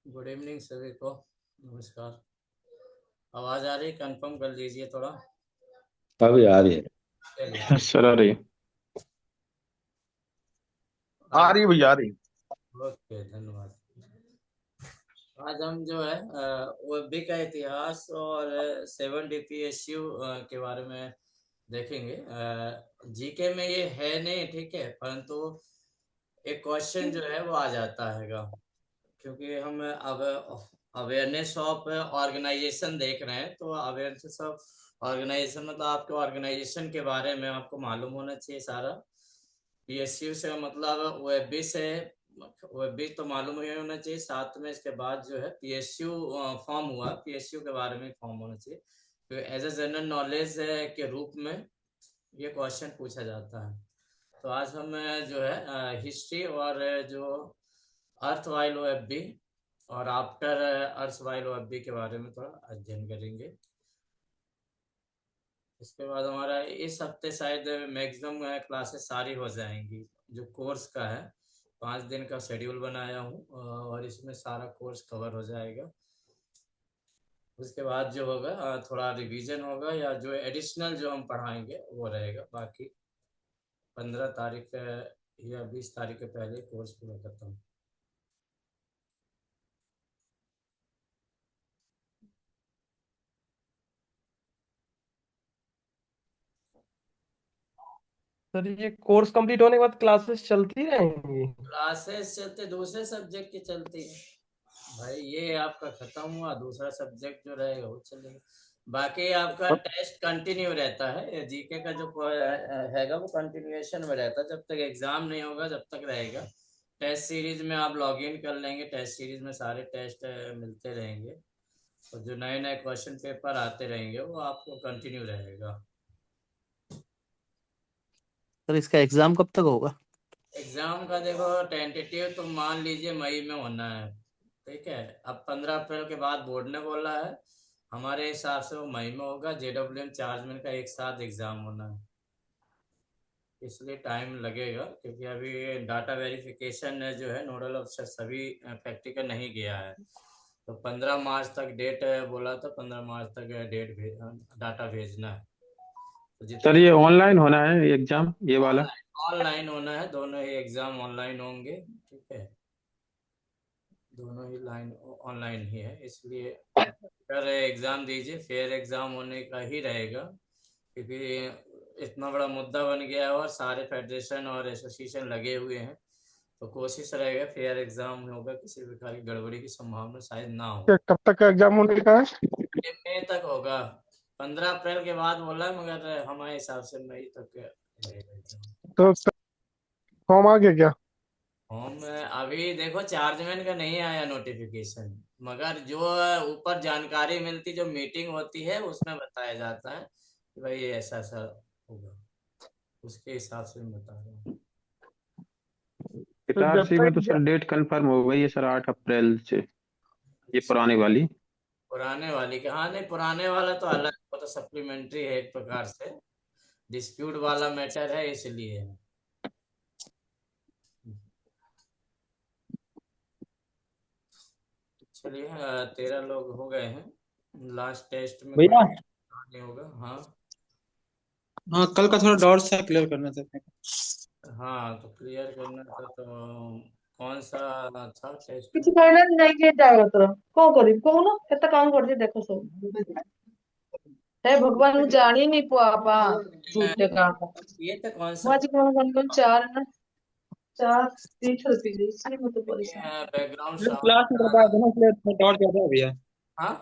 Good evening सभी को। नमस्कार। आवाज़ आ रही, कंफर्म कर लीजिए थोड़ा। अभी आ रही चलिए है ठीक। सर, आ रही है। आ आज रही है भैया, आ रही है। ओके, धन्यवाद। आज हम जो है वेब का इतिहास और 7 DPSU के बारे में देखेंगे। जीके में ये है नहीं, ठीक है, परंतु एक क्वेश्चन जो है वो आ जाता हैगा, क्योंकि हम अब अवेयरनेस ऑफ ऑर्गेनाइजेशन देख रहे हैं। तो अवेयरनेस ऑफ ऑर्गेनाइजेशन मतलब आपके ऑर्गेनाइजेशन के बारे में आपको मालूम होना चाहिए सारा। पीएसयू से मतलब वेबी से, वेबी तो मालूम ही होना चाहिए। साथ में इसके बाद जो है पीएसयू फॉर्म हुआ, पीएसयू के बारे में फॉर्म होना चाहिए। तो एज ए जनरल नॉलेज के रूप में ये क्वेश्चन पूछा जाता है। तो आज हम जो है हिस्ट्री और जो अर्थ वाइल ओएफबी और आफ्टर अर्थ वाइल ओएफबी के बारे में थोड़ा अध्ययन करेंगे। इसके बाद हमारा इस हफ्ते शायद मैक्सिमम क्लासेस सारी हो जाएंगी। जो कोर्स का है, 5 दिन का शेड्यूल बनाया हूँ और इसमें सारा कोर्स कवर हो जाएगा। उसके बाद जो होगा थोड़ा रिवीजन होगा या जो एडिशनल जो हम पढ़ाएंगे वो रहेगा। बाकी 15 तारीख या 20 तारीख के पहले कोर्स पूरा करता हूँ। सर ये कोर्स कंप्लीट होने के बाद क्लासेस चलती रहेंगी? क्लासेस चलते दूसरे सब्जेक्ट की चलती है भाई। ये आपका खत्म हुआ, दूसरा सब्जेक्ट जो रहेगा वो चलेगा। बाकी आपका टेस्ट कंटिन्यू रहता है। जीके का जो हैगा वो कंटिन्यूएशन में रहता है, जब तक एग्जाम नहीं होगा जब तक रहेगा। टेस्ट सीरीज में आप लॉग इन कर लेंगे, टेस्ट सीरीज में सारे टेस्ट मिलते रहेंगे और जो नए नए क्वेश्चन पेपर आते रहेंगे वो आपको कंटिन्यू रहेगा। सर इसका एग्जाम कब तक होगा? एग्जाम का देखो टेंटेटिव तो मान लीजिए मई में होना है, ठीक है। अब 15 अप्रैल के बाद बोर्ड ने बोला है, हमारे हिसाब से वो मई में होगा। JWM चार्जमेंट का एक साथ एग्जाम होना है, इसलिए टाइम लगेगा, क्योंकि अभी डाटा वेरिफिकेशन जो है नोडल अफसर सभी प्रैक्टिकल नहीं गया है। तो 15 मार्च तक डेट बोला था, 15 मार्च तक डेट डाटा भेजना है। तो सर जितने ये ऑनलाइन होना है एग्जाम, ये वाला? ऑनलाइन ऑनलाइन होना है, दोनों ही एग्जाम ऑनलाइन होंगे, ठीक है। दोनों ही लाइन ऑनलाइन ही है, इसलिए अगर एग्ज़ाम दीजिए फेयर एग्ज़ाम होने का ही रहेगा, क्योंकि इतना बड़ा मुद्दा बन गया है और सारे फेडरेशन और एसोसिएशन लगे हुए हैं। तो कोशिश रहेगा फेयर एग्ज़ाम होगा, किसी प्रकार की गड़बड़ी की संभावना शायद ना हो। कब तक का एग्जाम होने का है? ये मई तक होगा। 15 अप्रैल के बाद बोला है, मगर हमारे हिसाब से मई तक रहेगा एग्ज़ाम। तो फॉर्म आ गया क्या? फॉर्म अभी देखो चार्जमैन का नहीं आया नोटिफिकेशन, मगर जो ऊपर जानकारी मिलती, जो मीटिंग होती है उसमें बताया जाता है कि भाई ये ऐसा ऐसा होगा। उसके हिसाब से मैं बता रहा हूँ। तो जब इटारसी में तो तक सर डेट कंफर्म हो गई है सर, 8 अप्रैल से। ये पुरानी वाली। पुराने वाली का, हाँ नहीं, पुराने वाला तो अलग, वो तो सप्लीमेंट्री है एक प्रकार से, डिस्प्यूट वाला मैटर है इसलिए। चलिए 13 लोग हो गए हैं। लास्ट टेस्ट में कोई भैया। नहीं होगा। हाँ हाँ, कल का थोड़ा डाउट सा क्लियर करना था अपने को। हाँ, तो क्लियर करना था तो कौन सा था टेस्ट? କିଛି କହିନାହାନ୍ତି ଯାଇକି ଯାଅ ଏଥର କଣ କରିବି କହୁନ କେତେ କାମ କରୁଛି ଦେଖ ସବୁ ହେ ଭଗବାନ ମୁଁ ଜାଣିନି ପୁଆ ବାପା ଝୁଠେ କାମ ये तो कौन सा ମୁଁ ଆଜି କଣ କଣ କଣ ଚାର ନା ଚାर ଦିଥର ପି ଦେଇଛି ମତେ ପରିଶ୍ରମ बैकग्राउंड भैया साउंड क्लास नहीं कर आ पाए रहा? थे ना, इसलिए थोड़ा डाउट ज्यादा है भैया। हाँ,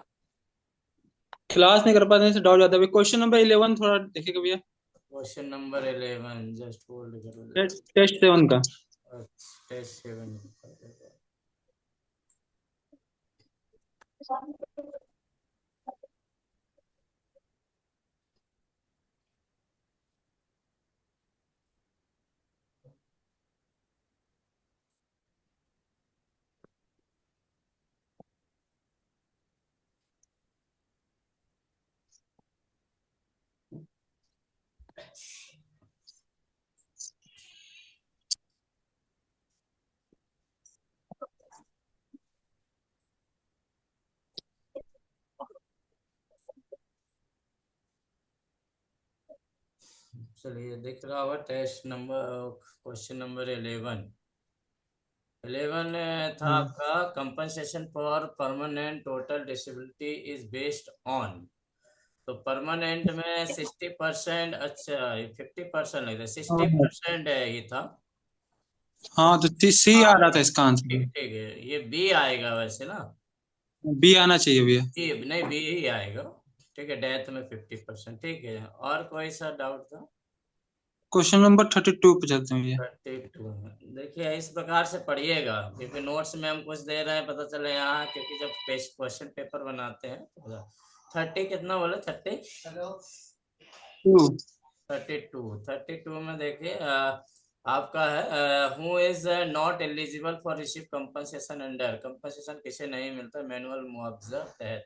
क्लास नहीं कर पाए थे इसलिए डाउट ज्यादा है। क्वेश्चन नंबर 11 थोड़ा देखिएगा भैया। क्वेश्चन नंबर 11 जस्ट होल्ड करो। टेस्ट 7 का। टेस्ट 7। चलिए दिख रहा होगा टेस्ट नंबर, क्वेश्चन नंबर 11। 11 था आपका, compensation for permanent total disability is based on. तो परमानेंट में 60%, अच्छा 50% लग रहा है, 60% है ये था। हाँ तो सी आ हाँ रहा था इसका आंसर। ठीक ठीक है, ये बी आएगा वैसे ना। बी आना चाहिए भैया। जी नहीं, बी ही आएगा। ठीक है, डेथ में 50%। ठीक है, और कोई सा डाउट था? क्वेश्चन नंबर 32 पे चलते हैं भैया। 32 में देखिए, इस प्रकार से पढ़िएगा, क्योंकि नोट्स में हम कुछ दे रहे हैं, पता चले यहाँ, क्योंकि जब क्वेश्चन पेपर बनाते हैं तो 30 कितना बोले, 32 में देखिए आपका है who is not eligible for receive compensation under, compensation किसे नहीं मिलता मैनुअल मुआवजा तहत।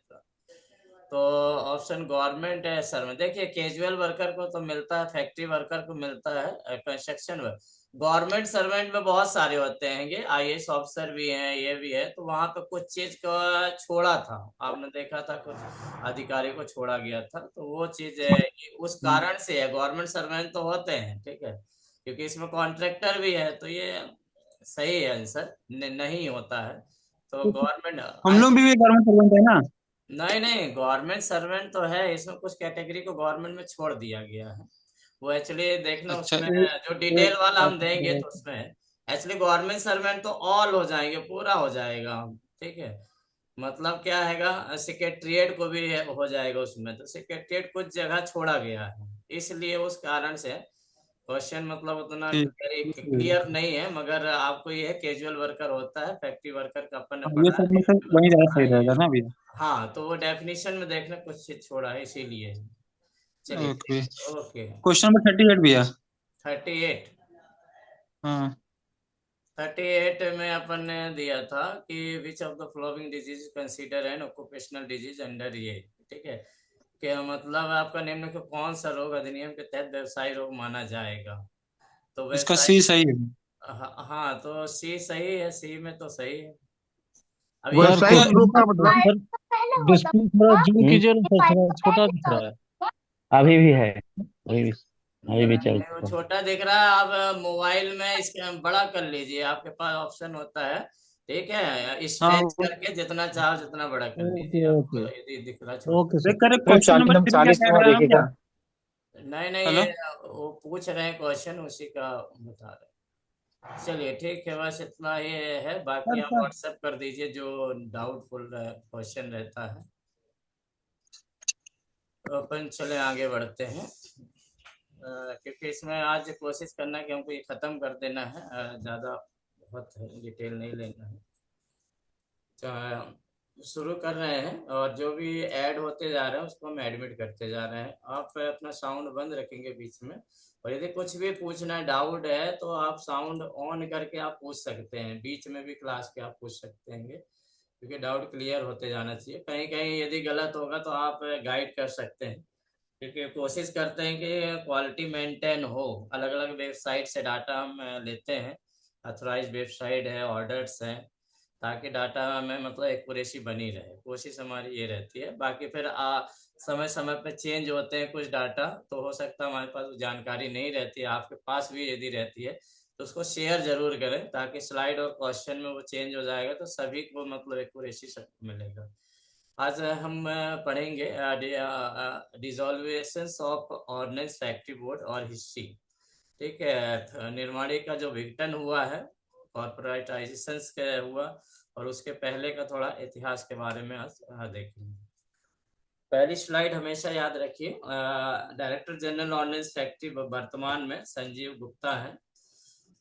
तो ऑप्शन गवर्नमेंट है सर में। देखिए कैजुअल वर्कर को तो मिलता है, फैक्ट्री वर्कर को मिलता है, कंस्ट्रक्शन वर्क। गवर्नमेंट सर्वेंट में बहुत सारे होते हैं, ये आईएएस ऑफिसर भी हैं, ये भी है, तो वहां पे कुछ चीज का छोड़ा था, आपने देखा था कुछ अधिकारी को छोड़ा गया था, तो वो चीज है, उस कारण से है। गवर्नमेंट सर्वेंट तो होते हैं, ठीक है, क्योंकि इसमें कॉन्ट्रैक्टर भी है, तो ये सही है आंसर, नहीं होता है। तो गवर्नमेंट, हम लोग भी गवर्नमेंट सर्वेंट है ना। नहीं नहीं, गवर्नमेंट सर्वेंट तो है, इसमें कुछ कैटेगरी को गवर्नमेंट में छोड़ दिया गया है। वो एक्चुअली देखना, अच्छा उसमें जो डिटेल वाला हम देंगे तो उसमें एक्चुअली गवर्नमेंट सर्वेंट तो ऑल हो जाएंगे, पूरा हो जाएगा। ठीक है, मतलब क्या हैगा, सेक्रेटरीट को भी हो जाएगा उसमें, तो सेक्रेटरीट कुछ जगह छोड़ा गया है, इसलिए उस कारण से क्वेश्चन मतलब उतना ठीक। क्लियर नहीं है। मगर आपको ये है, कैजुअल वर्कर होता है, फैक्ट्री वर्कर का अपन ने ये पढ़ा सब में है। से वही ज्यादा हाँ सही रहेगा ना भैया। हाँ, तो वो डेफिनेशन में देखना कुछ चीज छोड़ा है, इसीलिए। चलिए ओके। ठीक, ओके। क्वेश्चन नंबर 38 भैया। 38। हाँ 38 में अपन ने दिया था कि which of the following disease consider N occupational disease under ये। ठीक है, क्या मतलब आपका निम्न के कौन सा रोग अधिनियम के तहत व्यवसाय रोग माना जाएगा? तो इसका व्यवसाय, सी सही है। हाँ तो सी सही है, सी में तो सही है। अब ये सर व्यावसायिक क्वेश्चन रोग का मतलब सर डिस्प्ले थोड़ा जूम कीजिए ना सर, थोड़ा छोटा दिख रहा है। अभी भी है, अभी भी चल नहीं, वो रहा है। छोटा दिख रहा है। आप मोबाइल में इसके बड़ा कर लीजिए, आपके पास ऑप्शन होता है। ठीक है, हाँ स्ट्रेच करके जितना चाहो जितना बड़ा कर लीजिए, ओके आपको ओके यदि दिख रहा छोटा। ओके देख सर। कर क्वेश्चन नंबर 3 क्या 40 कह में रहे हैं हम देखिएगा। क्या। नहीं नहीं, हेलो। ये वो पूछ रहे हैं क्वेश्चन, उसी का बता रहे हैं। चलिए ठीक है, बस इतना ही है, बाकी सर आप सर व्हाट्सएप कर दीजिए जो डाउटफुल क्वेश्चन रहता है। तो अपन चले आगे बढ़ते हैं, क्योंकि इसमें आज कोशिश करना है कि हमको ये खत्म कर देना है, ज़्यादा बहुत डिटेल नहीं लेना है। शुरू कर रहे हैं, और जो भी ऐड होते जा रहे हैं उसको हम एडमिट करते जा रहे हैं। आप अपना साउंड बंद रखेंगे बीच में, और यदि कुछ भी पूछना डाउट है तो आप साउंड ऑन करके आप पूछ सकते हैं, बीच में भी क्लास के आप पूछ सकते हैं, क्योंकि डाउट क्लियर होते जाना चाहिए। कहीं कहीं यदि गलत होगा तो आप गाइड कर सकते हैं, क्योंकि कोशिश करते हैं कि क्वालिटी मेंटेन हो। अलग अलग वेबसाइट से डाटा हम लेते हैं, अथोराइज वेबसाइट है, ऑर्डर्स हैं, ताकि डाटा में मतलब एक्यूरेसी बनी रहे। कोशिश हमारी ये रहती है। बाकी फिर समय समय पे चेंज होते हैं कुछ डाटा, तो हो सकता है हमारे पास जानकारी नहीं रहती है, आपके पास भी यदि रहती है तो उसको शेयर जरूर करें, ताकि स्लाइड और क्वेश्चन में वो चेंज हो जाएगा तो सभी को मतलब एक्यूरेसी मिलेगा। आज हम पढ़ेंगे डिसॉल्वेशन ऑफ ऑर्डिनेंस फैक्ट्री बोर्ड और हिस्ट्री। ठीक है, निर्माणी का जो विघटन हुआ है, कॉर्पोरेटाइजेशन के हुआ, और उसके पहले का थोड़ा इतिहास के बारे में आज देखेंगे। पहली स्लाइड हमेशा याद रखिए, डायरेक्टर जनरल ऑर्डिनेंस फैक्ट्री वर्तमान में संजीव गुप्ता है।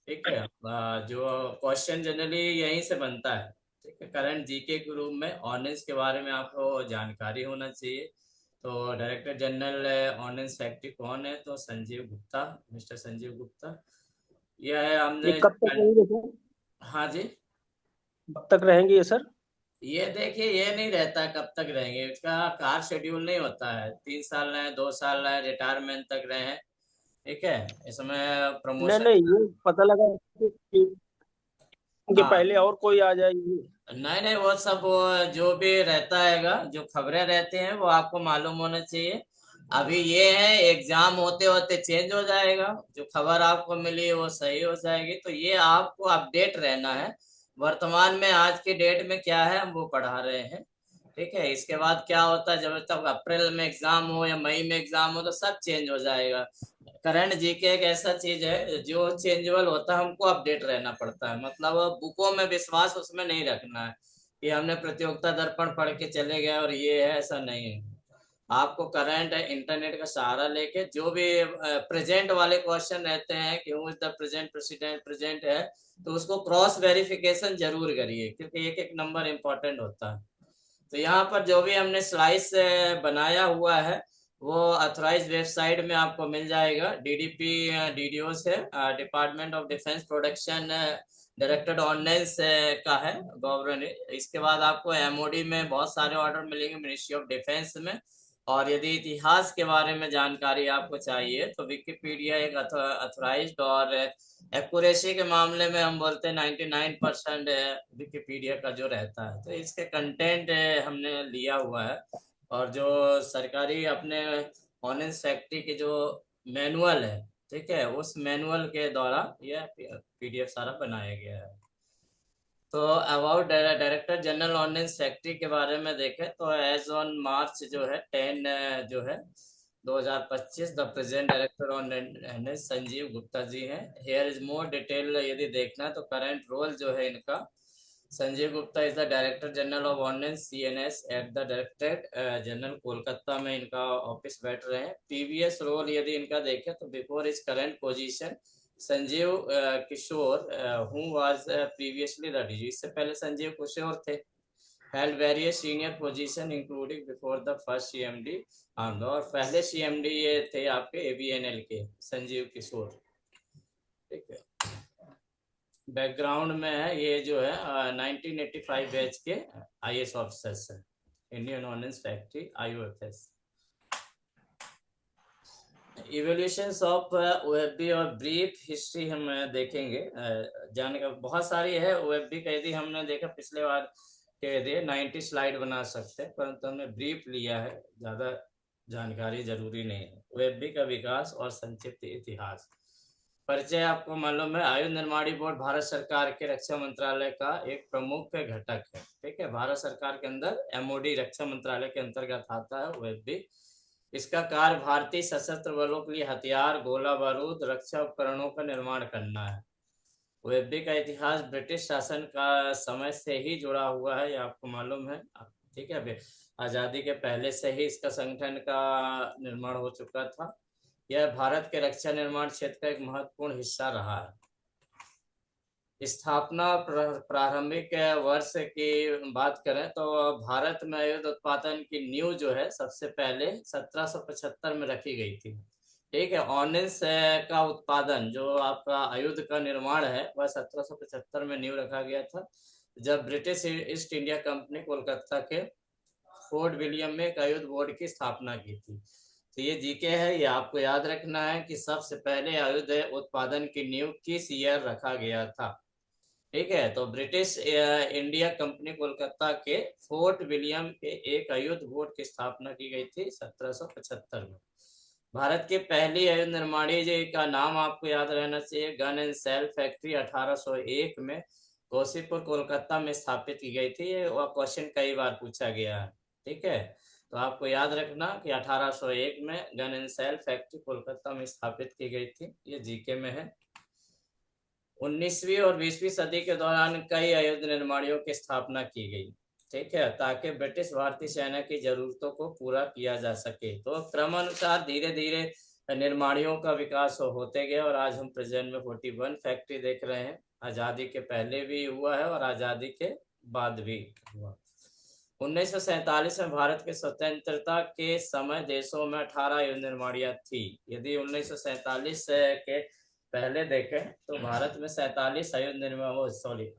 ठीक है, जो क्वेश्चन जनरली यहीं से बनता है। ठीक है, करंट जीके के रूप में ऑर्डिनेंस के बारे में आपको जानकारी होना चाहिए। तो डायरेक्टर जनरल ऑर्डिनेंस फैक्ट्री कौन है? तो संजीव गुप्ता, मिस्टर संजीव गुप्ता। यह है, ये हमने कब तक रहेंगे सर? हाँ जी, कब तक रहेंगे ये सर? ये देखिए, ये नहीं रहता कब तक रहेंगे, इसका कार शेड्यूल नहीं होता है। 3 साल रहे, 2 साल रहे, रिटायरमेंट तक रहे। ठीक है, इसमें नहीं प्रमोशन, नहीं, ये पता लगा कि इनके हाँ पहले और कोई आ जाएगी। नहीं नहीं, वो सब वो जो भी रहता हैगा, जो खबरें रहती हैं वो आपको मालूम होना चाहिए। अभी ये है एग्जाम होते होते चेंज हो जाएगा, जो खबर आपको मिली वो सही हो जाएगी, तो ये आपको अपडेट रहना है वर्तमान में आज के डेट में क्या है हम वो पढ़ा रहे हैं। ठीक है, इसके बाद क्या होता है जब तक अप्रैल में एग्जाम हो या मई में एग्जाम हो तो सब चेंज हो जाएगा। करंट जीके एक ऐसा चीज है जो चेंजेबल होता है, हमको अपडेट रहना पड़ता है, मतलब बुकों में विश्वास उसमें नहीं रखना है कि हमने प्रतियोगिता दर्पण पढ़ के चले गए और ये है, ऐसा नहीं है। आपको करंट इंटरनेट का सहारा लेके जो भी प्रेजेंट वाले क्वेश्चन रहते हैं कि who is the present president, present है तो उसको क्रॉस वेरिफिकेशन जरूर करिए, क्योंकि एक एक नंबर इंपॉर्टेंट होता है। तो यहाँ पर जो भी हमने स्लाइस बनाया हुआ है वो अथोराइज वेबसाइट में आपको मिल जाएगा। डीडीपी डीडीओ से department of defence production directed ordnance का है गवर्नमेंट। इसके बाद आपको एमओडी में बहुत सारे ऑर्डर मिलेंगे, मिनिस्ट्री ऑफ डिफेंस में। और यदि इतिहास के बारे में जानकारी आपको चाहिए तो विकिपीडिया एक अथोराइज्ड, और एक्यूरेसी के मामले में हम बोलते हैं 99% विकिपीडिया का जो रहता है। तो इसके कंटेंट हमने लिया हुआ है, और जो सरकारी अपने ऑनेस्ट फैक्ट्री के जो मैनुअल है, ठीक है, उस मैनुअल के द्वारा यह पीडीएफ सारा बनाया गया है। तो about director general ordnance factory के बारे में देखें तो एज ऑन मार्च जो है 10 जो है 2025 the present director ordnance Sanjeev Gupta ji हैं। हेयर इज मोर डिटेल यदि देखना तो करंट रोल जो है इनका, Sanjay Gupta is the director general of ordnance CNS at the directorate general Kolkata में इनका ऑफिस बैठ रहे हैं। प्रीवियस रोल यदि इनका देखें तो before is current position Sanjeev Kishore who was previously the DG, इससे पहले संजीव किशोर थे, held various senior position including before the first CMD, और पहले CMD ये थे आपके ABNL के संजीव किशोर। ठीक है, बैकग्राउंड में है ये जो है 1985 बैच के IAS ऑफिसर्स है, Indian ordnance factory IOFS। Evolutions of OFB और ब्रीफ हिस्ट्री हम देखेंगे, जानने का बहुत सारी है। ओएफबी का यदि हमने देखा पिछले बार के दिए 90 स्लाइड बना सकते हैं, परंतु हमने ब्रीफ लिया है, ज्यादा जानकारी जरूरी नहीं है। ओएफबी का विकास और संक्षिप्त इतिहास। परिचय आपको मालूम है, आयुध निर्माणी बोर्ड भारत सरकार के रक्षा मंत्रालय का एक प्रमुख घटक है। ठीक है, भारत सरकार के अंदर एमओडी रक्षा मंत्रालय के अंतर्गत आता है ओएफबी। इसका कार्य भारतीय सशस्त्र बलों के लिए हथियार, गोला बारूद, रक्षा उपकरणों का निर्माण करना है। ओएफबी का इतिहास ब्रिटिश शासन का समय से ही जुड़ा हुआ है, ये आपको मालूम है। ठीक है, आजादी के पहले से ही इसका संगठन का निर्माण हो चुका था। यह भारत के रक्षा निर्माण क्षेत्र का एक महत्वपूर्ण हिस्सा रहा है। स्थापना प्रारंभिक वर्ष की बात करें तो भारत में आयुध उत्पादन की नींव जो है सबसे पहले 1775 में रखी गई थी। ठीक है, ऑर्डिनेंस का उत्पादन जो आपका आयुध का निर्माण है वह 1775 में नींव रखा गया था, जब British east India company Kolkata के फोर्ट विलियम में एक आयुध बोर्ड की स्थापना की थी। तो ये जीके है, ये आपको याद रखना है कि सबसे पहले आयुध उत्पादन की नींव किस ईयर रखा गया था। ठीक है, तो ब्रिटिश इंडिया कंपनी कोलकाता के फोर्ट विलियम के एक आयुध बोर्ड की स्थापना की गई थी 1775 में। भारत की पहली आयुध निर्माणी जी का नाम आपको याद रहना चाहिए, गन एंड सेल फैक्ट्री 1801 में कोसीपुर कोलकाता में स्थापित की गई थी। ये क्वेश्चन कई बार पूछा गया है। ठीक है, तो आपको याद रखना कि 1801 में gun and shell factory Kolkata में स्थापित की गई थी, ये जीके में है। 19वीं और 20वीं सदी के दौरान कई आयुध निर्माणियों की स्थापना की गई। ठीक है, ताकि ब्रिटिश भारतीय सेना की जरूरतों को पूरा किया जा सके। तो क्रमानुसार धीरे धीरे निर्माणियों का विकास होते गया, और आज हम प्रेजेंट में 41 फैक्ट्री देख रहे हैं। आजादी के पहले भी हुआ है और आजादी के बाद भी हुआ। 1947 में भारत के स्वतंत्रता के समय देशों में 18 आयुध निर्माणियां थी। यदि 1947 के पहले देखें तो भारत में 47 आयुध निर्माण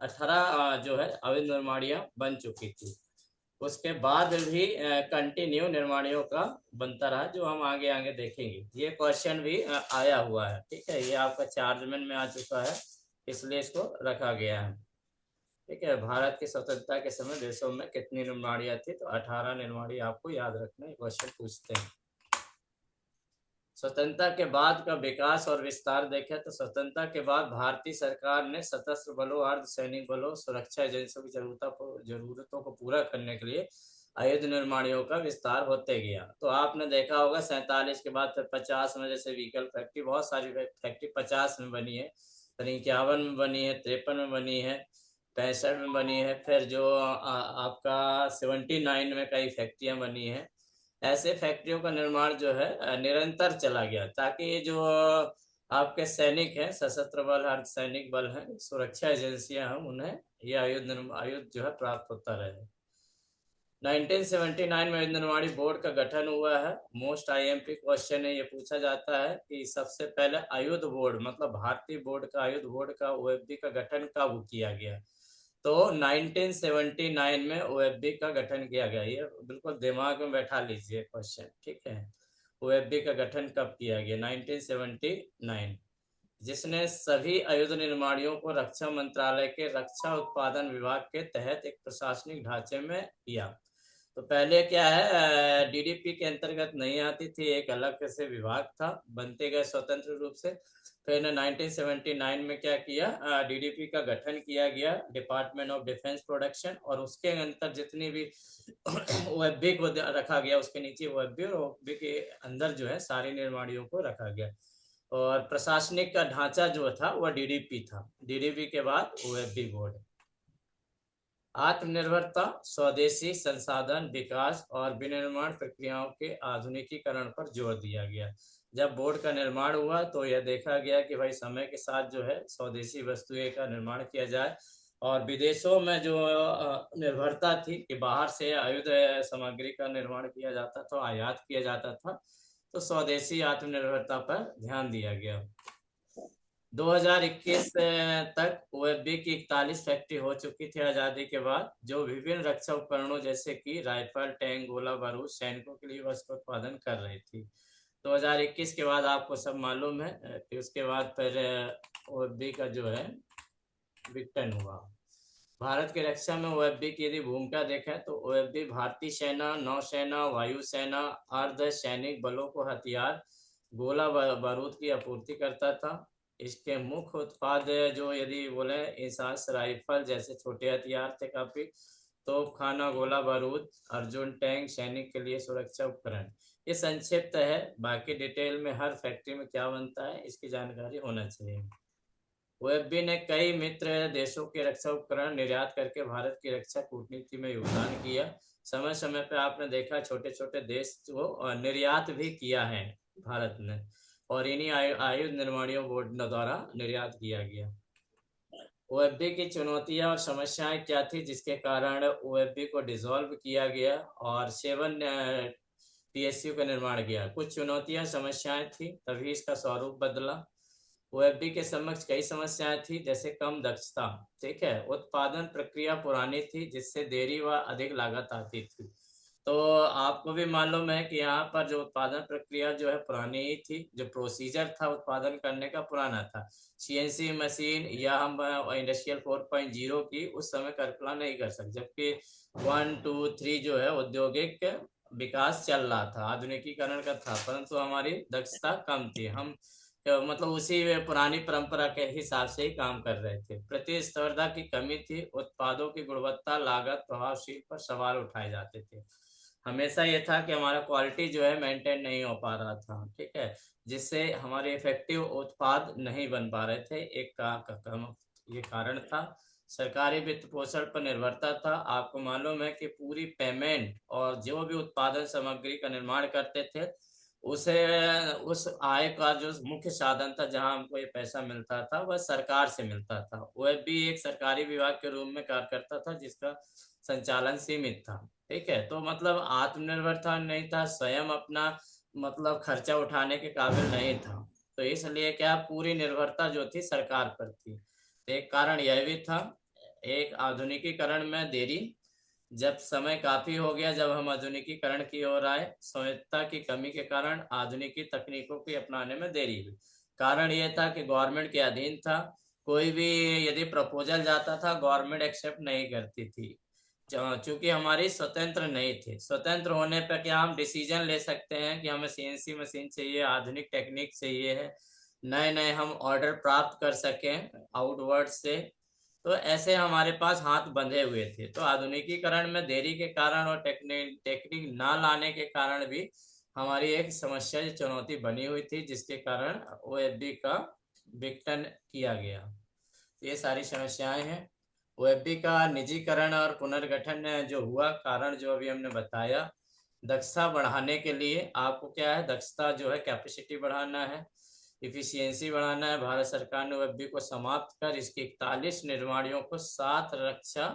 18 जो है आयुध निर्माणियां बन चुकी थी। उसके बाद भी कंटिन्यू निर्माणियों का बनता रहा, जो हम आगे आगे देखेंगे। ये क्वेश्चन भी आया हुआ है। ठीक है, ये आपका चार्जमेंट में आ चुका है, इसलिए इसको रखा गया है। ठीक है, भारत की स्वतंत्रता के समय देशों में कितनी निर्माणियां थी, तो 18 निर्माणी आपको याद रखना, क्वेश्चन पूछते हैं। स्वतंत्रता के बाद का विकास और विस्तार देखें तो स्वतंत्रता के बाद भारतीय सरकार ने सशस्त्र बलों, अर्धसैनिक बलों, सुरक्षा एजेंसियों की जरूरतों को पूरा करने के लिए आयुध निर्माणियों का विस्तार होते गया। तो आपने देखा होगा 47 के बाद फिर 50 में जैसे व्हीकल फैक्ट्री, बहुत सारी फैक्ट्री 50 में बनी है, फिर 51 में बनी है, 53 में बनी है, 65 में बनी है, फिर जो आपका 79 में कई फैक्ट्रियां बनी है। ऐसे फैक्ट्रियों का निर्माण जो है निरंतर चला गया, ताकि जो आपके सैनिक हैं, सशस्त्र बल, अर्धसैनिक बल हैं, सुरक्षा एजेंसियां हैं, उन्हें ये आयुध जो है प्राप्त होता रहे। 1979 में आयुध निर्माणी बोर्ड का गठन हुआ है। मोस्ट आईएमपी क्वेश्चन है, ये पूछा जाता है कि सबसे पहले आयुध बोर्ड मतलब भारतीय बोर्ड का, आयुध बोर्ड का, ओएफबी का गठन कब किया गया? तो 1979 में ओएफबी का गठन किया गया। ये बिल्कुल दिमाग में बैठा लीजिए क्वेश्चन, ठीक है। ओएफबी का गठन कब किया गया? 1979, जिसने सभी आयुध निर्माणियों को रक्षा मंत्रालय के रक्षा उत्पादन विभाग के तहत एक प्रशासनिक ढांचे में किया। तो पहले क्या है, डीडीपी के अंतर्गत नहीं आती थी, एक अलग से विभाग था, बनते गए स्वतंत्र रूप से। फिर 1979 में क्या किया, डीडीपी का गठन किया गया, डिपार्टमेंट ऑफ डिफेंस प्रोडक्शन, और उसके अंतर जितनी भी ओएफबी को रखा गया, उसके नीचे ओएफबी, और ओएफबी के अंदर जो है सारी निर्माणियों को रखा गया। और प्रशासनिक का ढांचा जो था वह डीडीपी था, डीडीपी के बाद ओएफबी बोर्ड। आत्मनिर्भरता, स्वदेशी संसाधन विकास और विनिर्माण प्रक्रियाओं के आधुनिकीकरण पर जोर दिया गया। जब बोर्ड का निर्माण हुआ तो यह देखा गया कि भाई समय के साथ जो है स्वदेशी वस्तुएं का निर्माण किया जाए, और विदेशों में जो निर्भरता थी कि बाहर से आयुध सामग्री का निर्माण किया जाता था, आयात किया जाता था, तो स्वदेशी आत्मनिर्भरता पर ध्यान दिया गया। 2021 तक ओएफबी की 41 फैक्ट्री हो चुकी थी आजादी के बाद, जो विभिन्न रक्षा उपकरणों जैसे कि राइफल, टैंक, गोला बारूद सैनिकों के लिए उसका उत्पादन कर रही थी। 2021 के बाद आपको सब मालूम है कि उसके बाद फिर ओएफबी का जो है विघटन हुआ। भारत की रक्षा में ओएफबी की यदि भूमिका देखें तो ओएफबी भारतीय सेना, नौसेना, वायुसेना, अर्ध सैनिक बलों को हथियार, गोला बारूद की आपूर्ति करता था। इसके मुख्य उत्पाद जो यदि बोले, इंसास राइफल जैसे छोटे हथियार थे काफी, तोपखाना, गोला बारूद, अर्जुन टैंक, सैनिक के लिए सुरक्षा उपकरण। ये संक्षिप्त है, बाकी डिटेल में हर फैक्ट्री में क्या बनता है इसकी जानकारी होना चाहिए। ओएफबी ने कई मित्र देशों के रक्षा उपकरण निर्यात करके भारत की रक्षा कूटनीति में योगदान किया। समय समय पर आपने देखा छोटे छोटे देश को निर्यात भी किया है भारत ने, और इन्हीं आयुध निर्माणियों बोर्ड द्वारा निर्यात किया गया। ओएफबी की चुनौतियां और समस्याएं क्या थी जिसके कारण ओएफबी को डिसॉल्व किया गया और 7 पीएसयू का निर्माण किया? कुछ चुनौतियां, समस्याएं थी, तभी इसका स्वरूप बदला। ओएफबी के समक्ष कई समस्याएं थी, जैसे कम दक्षता, ठीक है, उत्पादन प्रक्रिया पुरानी थी जिससे देरी व अधिक लागत आती थी। तो आपको भी मालूम है कि यहाँ पर जो उत्पादन प्रक्रिया जो है पुरानी ही थी, जो प्रोसीजर था उत्पादन करने का पुराना था। सीएनसी मशीन या हम इंडस्ट्रियल 4.0 की उस समय कल्पना नहीं कर सकते, जबकि 1, 2, 3 जो है औद्योगिक विकास चल रहा था, आधुनिकीकरण का था, परंतु हमारी दक्षता कम थी। हम मतलब उसी पुरानी परंपरा के हिसाब से ही काम कर रहे थे। प्रतिस्पर्धा की कमी थी, उत्पादों की गुणवत्ता, लागत, प्रभावशील पर सवाल उठाए जाते थे। हमेशा ये था कि हमारा क्वालिटी जो है मेंटेन नहीं हो पा रहा था, ठीक है, जिससे हमारे इफेक्टिव उत्पाद नहीं बन पा रहे थे। ये कारण था। सरकारी वित्त पोषण पर निर्भरता था। आपको मालूम है कि पूरी पेमेंट और जो भी उत्पादन सामग्री का निर्माण करते थे उसे उस आय का जो मुख्य साधन था जहां हमको ये पैसा मिलता था वह सरकार से मिलता था। वह भी एक सरकारी विभाग के रूप में कार्य करता था जिसका संचालन सीमित था, ठीक है। तो मतलब आत्मनिर्भरता नहीं था, स्वयं अपना मतलब खर्चा उठाने के काबिल नहीं था, तो इसलिए क्या पूरी निर्भरता जो थी सरकार पर थी। तो एक कारण यह भी था। एक आधुनिकीकरण में देरी, जब समय काफी हो गया, जब हम आधुनिकीकरण की ओर आए, स्वायत्तता की कमी के कारण आधुनिकी तकनीकों को अपनाने में देरी हुई। कारण यह था कि गवर्नमेंट के अधीन था, कोई भी यदि प्रपोजल जाता था गवर्नमेंट एक्सेप्ट नहीं करती थी। चूंकि हमारी स्वतंत्र नहीं थी। स्वतंत्र होने पर क्या हम डिसीजन ले सकते हैं कि हमें सीएनसी मशीन चाहिए, आधुनिक टेक्निक चाहिए है, नए नए हम ऑर्डर प्राप्त कर सकें आउटवर्ड से, तो ऐसे हमारे पास हाथ बंधे हुए थे। तो आधुनिकीकरण में देरी के कारण और टेक्निक ना लाने के कारण भी हमारी एक समस्या, चुनौती बनी हुई थी, जिसके कारण ओएफबी का विघटन किया गया। ये सारी समस्याएं हैं। ओएफबी का निजीकरण और पुनर्गठन जो हुआ, कारण जो अभी हमने बताया, दक्षता बढ़ाने के लिए आपको क्या है, दक्षता जो है कैपेसिटी बढ़ाना है, इफिशियंसी बढ़ाना है। भारत सरकार ने ओएफबी को समाप्त कर इसके 41 निर्माणियों को 7 रक्षा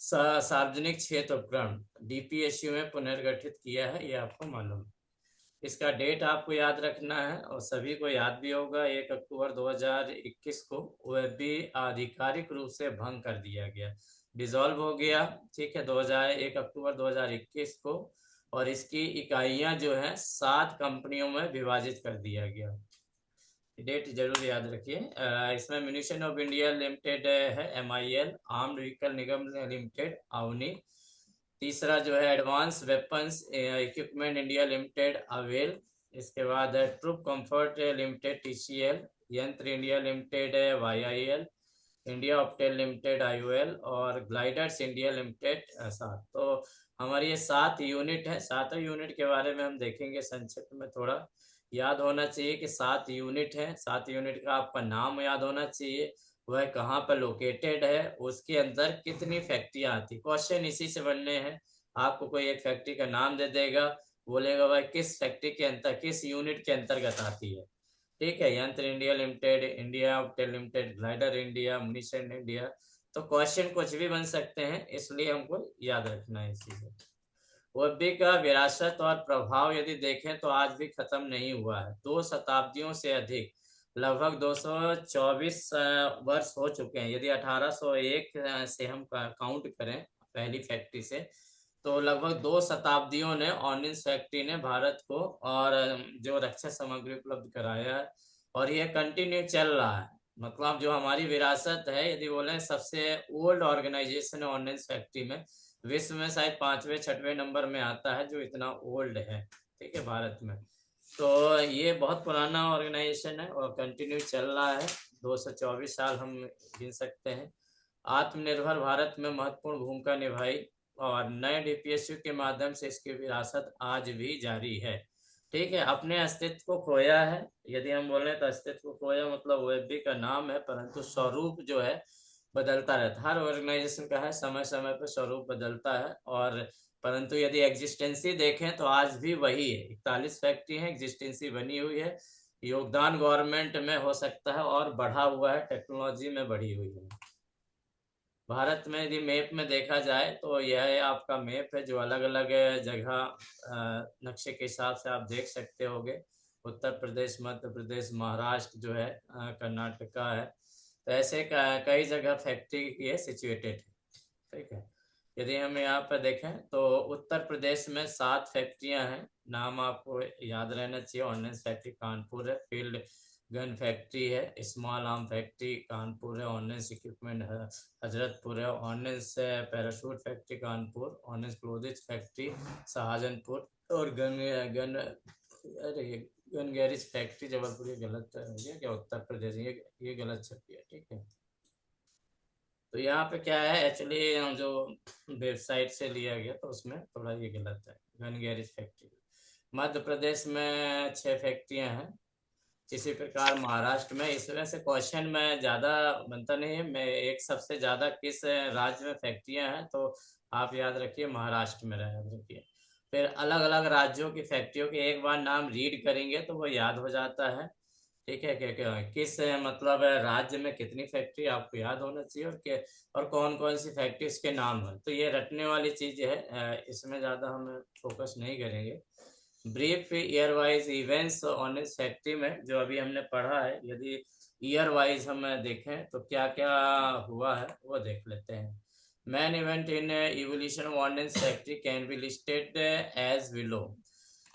सार्वजनिक क्षेत्र उपक्रम डीपीएसयू में पुनर्गठित किया है, ये आपको मालूम है। इसका डेट आपको याद रखना है और सभी को याद भी होगा, 1 अक्टूबर 2021 को ओएफबी आधिकारिक रूप से भंग कर दिया गया, डिसॉल्व हो गया। ठीक है, 1 अक्टूबर 2021 को, और इसकी इकाइयां जो है 7 कंपनियों में विभाजित कर दिया गया। डेट जरूर याद रखिए। इसमें म्यूनिशन ऑफ इंडिया लिमिटेड है MIL, armed vehicle Nigam limited AWNI, तीसरा जो है advance weapons equipment India limited avail, इसके बाद ट्रूप कंफर्ट लिमिटेड TCL, यंत्र India limited YIL, India Optel limited IOL और ग्लाइडर्स इंडिया लिमिटेड 7। तो हमारी ये 7 यूनिट है। 7 यूनिट के बारे में हम देखेंगे संक्षिप्त में। थोड़ा याद होना चाहिए कि 7 यूनिट है, 7 यूनिट का आपका नाम याद होना चाहिए, वह कहाँ पर लोकेटेड है, उसके अंदर कितनी फैक्ट्रियाँ आती। क्वेश्चन इसी से बनने हैं। आपको कोई एक फैक्ट्री का नाम दे देगा, बोलेगा भाई किस फैक्ट्री के अंतर, किस यूनिट के अंतर्गत आती है। ठीक है, यंत्र India limited, India Optel limited, glider India, munition India. तो क्वेश्चन कुछ भी बन सकते हैं, इसलिए हमको याद रखना है इसी से। ओएफबी का विरासत और प्रभाव यदि देखें तो आज भी खत्म नहीं हुआ है। 2 शताब्दियों से अधिक, लगभग 224 वर्ष हो चुके हैं। यदि 1801 से हम काउंट करें पहली फैक्ट्री से, तो लगभग 2 शताब्दियों ने ऑर्डिनेंस फैक्ट्री ने भारत को और जो रक्षा सामग्री उपलब्ध कराया है, और ये कंटिन्यू चल रहा है। मतलब जो हमारी विरासत है, यदि बोले सबसे ओल्ड ऑर्गेनाइजेशन है ऑर्डिनेंस फैक्ट्री में, विश्व में शायद 5वें 6वें नंबर में आता है जो इतना ओल्ड है। ठीक है, भारत में। तो ये बहुत पुराना ऑर्गेनाइजेशन है और कंटिन्यू चल रहा है। 224 साल हम गिन सकते हैं। आत्मनिर्भर भारत में महत्वपूर्ण भूमिका निभाई और नए डीपीएसयू के माध्यम से इसकी विरासत आज भी जारी है। ठीक है, अपने अस्तित्व को खोया है। यदि हम बोले तो अस्तित्व को खोया मतलब ओएफबी का नाम है, परंतु स्वरूप जो है बदलता रहता है। हर ऑर्गेनाइजेशन का है, समय समय पर स्वरूप बदलता है। और परंतु यदि एग्जिस्टेंसी देखें तो आज भी वही है। 41 फैक्ट्री है, एग्जिस्टेंसी बनी हुई है। योगदान गवर्नमेंट में हो सकता है और बढ़ा हुआ है, टेक्नोलॉजी में बढ़ी हुई है। भारत में यदि मैप में देखा जाए तो यह आपका मैप है, जो अलग अलग जगह नक्शे के हिसाब से आप देख सकते होगे। उत्तर प्रदेश, मध्य प्रदेश, महाराष्ट्र जो है, कर्नाटका है। तो ऐसे कई जगह फैक्ट्री ये सिचुएटेड है। ठीक है, यदि हम यहाँ पर देखें तो उत्तर प्रदेश में 7 फैक्ट्रियां हैं। नाम आपको याद रहना चाहिए। ऑर्डिनेंस फैक्ट्री कानपुर है, फील्ड गन फैक्ट्री है, स्मॉल आर्म फैक्ट्री कानपुर है, ऑर्डिनेंस इक्विपमेंट हजरतपुर है, ordnance parachute factory Kanpur, ordnance clothing factory Shahjahanpur, और गन गैरेज फैक्ट्री जबलपुर। ये गलत हो गया क्या, उत्तर प्रदेश, ये गलत छप गया। ठीक है, तो यहाँ पे क्या है, एक्चुअली जो वेबसाइट से लिया गया तो उसमें थोड़ा ये गलत है। Gun carriage factory Madhya Pradesh में 6 फैक्ट्रियां हैं। इसी प्रकार महाराष्ट्र में, इस वजह से क्वेश्चन में ज्यादा बनता नहीं है। मैं एक सबसे ज्यादा किस राज्य में फैक्ट्रियां हैं, तो आप याद रखिए महाराष्ट्र में याद रखिए। फिर अलग अलग राज्यों की फैक्ट्रियों के एक बार नाम रीड करेंगे तो वो याद हो जाता है। ठीक है, क्या किस मतलब राज्य में कितनी फैक्ट्री आपको याद होना चाहिए, और कौन कौन सी फैक्ट्री के नाम है। तो ये रटने वाली चीज है, इसमें ज्यादा हम फोकस नहीं करेंगे। Brief year wise events on इस फैक्ट्री में जो अभी हमने पढ़ा है, यदि ईयर वाइज हम देखें तो क्या क्या हुआ है वो देख लेते हैं। Main event in evolution of ordnance factory can be listed as below.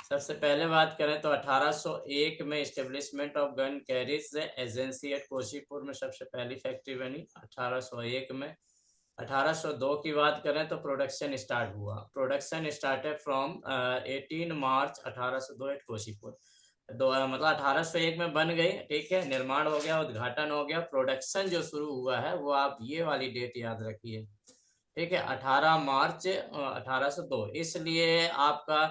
सबसे पहले बात करें तो 1801 में establishment of gun carriage agency at Cossipore में सबसे पहली फैक्ट्री बनी 1801 में। 1802 की बात करें तो प्रोडक्शन स्टार्ट हुआ। Production started from 18 March 1802 at Cossipore. मतलब 1801 में बन गई, ठीक है, निर्माण हो गया, उद्घाटन हो गया। प्रोडक्शन जो शुरू हुआ है वो आप ये वाली डेट याद रखिए, ठीक है, 18 मार्च 1802। इसलिए आपका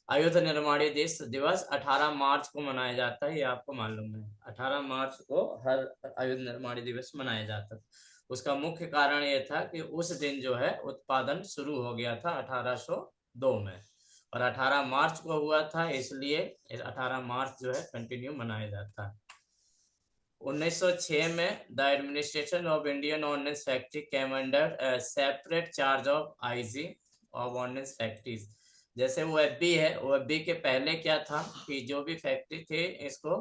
आयुध निर्माणी दिवस 18 मार्च को मनाया जाता है, ये आपको मालूम है। 18 मार्च को हर आयुध निर्माणी दिवस मनाया जाता है। उसका मुख्य कारण ये था कि उस दिन जो है उत्पादन शुरू हो गया था 1802 में, और 18 मार्च को हुआ था, इसलिए 18 मार्च जो है कंटिन्यू मनाया जाता है। 1906 में the administration of Indian ordnance factory came under separate charge of IG of ordnance factories. जैसे वो एफबी है, वो एफबी के पहले क्या था कि जो भी फैक्ट्री थी इसको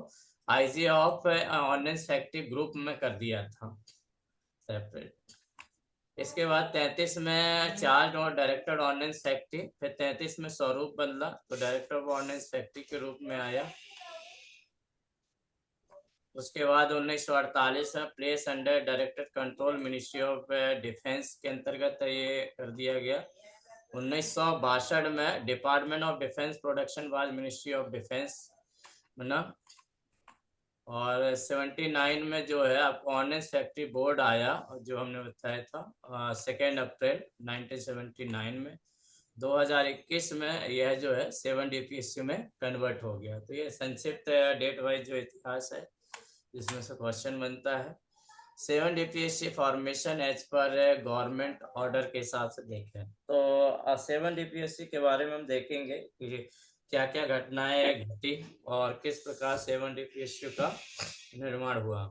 IG of ordnance factory group में कर दिया था सेपरेट। इसके बाद 33 में चार्ज और डायरेक्टर ऑर्डिनेंस फैक्ट्री, फिर 33 में स्वरूप बदला तो डायरेक्टर ऑफ ऑर्डिनेंस फैक्ट्री के रूप में आया। उसके बाद 1948 में place under director control ministry of defence के अंतर्गत ये कर दिया गया। 1962 में department of defence production was ministry of defence बना। और 79 में जो है आपको ऑर्डिनेंस फैक्ट्री बोर्ड आया, जो हमने बताया था 2 अप्रैल 1979 में। 2021 में यह जो है 7 DPSU में कन्वर्ट हो गया। तो ये संक्षिप्त डेट वाइज जो इतिहास है जिसमें से क्वेश्चन बनता है। 7 DPSC formation as per government order के हिसाब से देखें तो 7 DPSC के बारे में हम देखेंगे कि क्या क्या घटनाएं घटी और किस प्रकार 7 DPSU का निर्माण हुआ।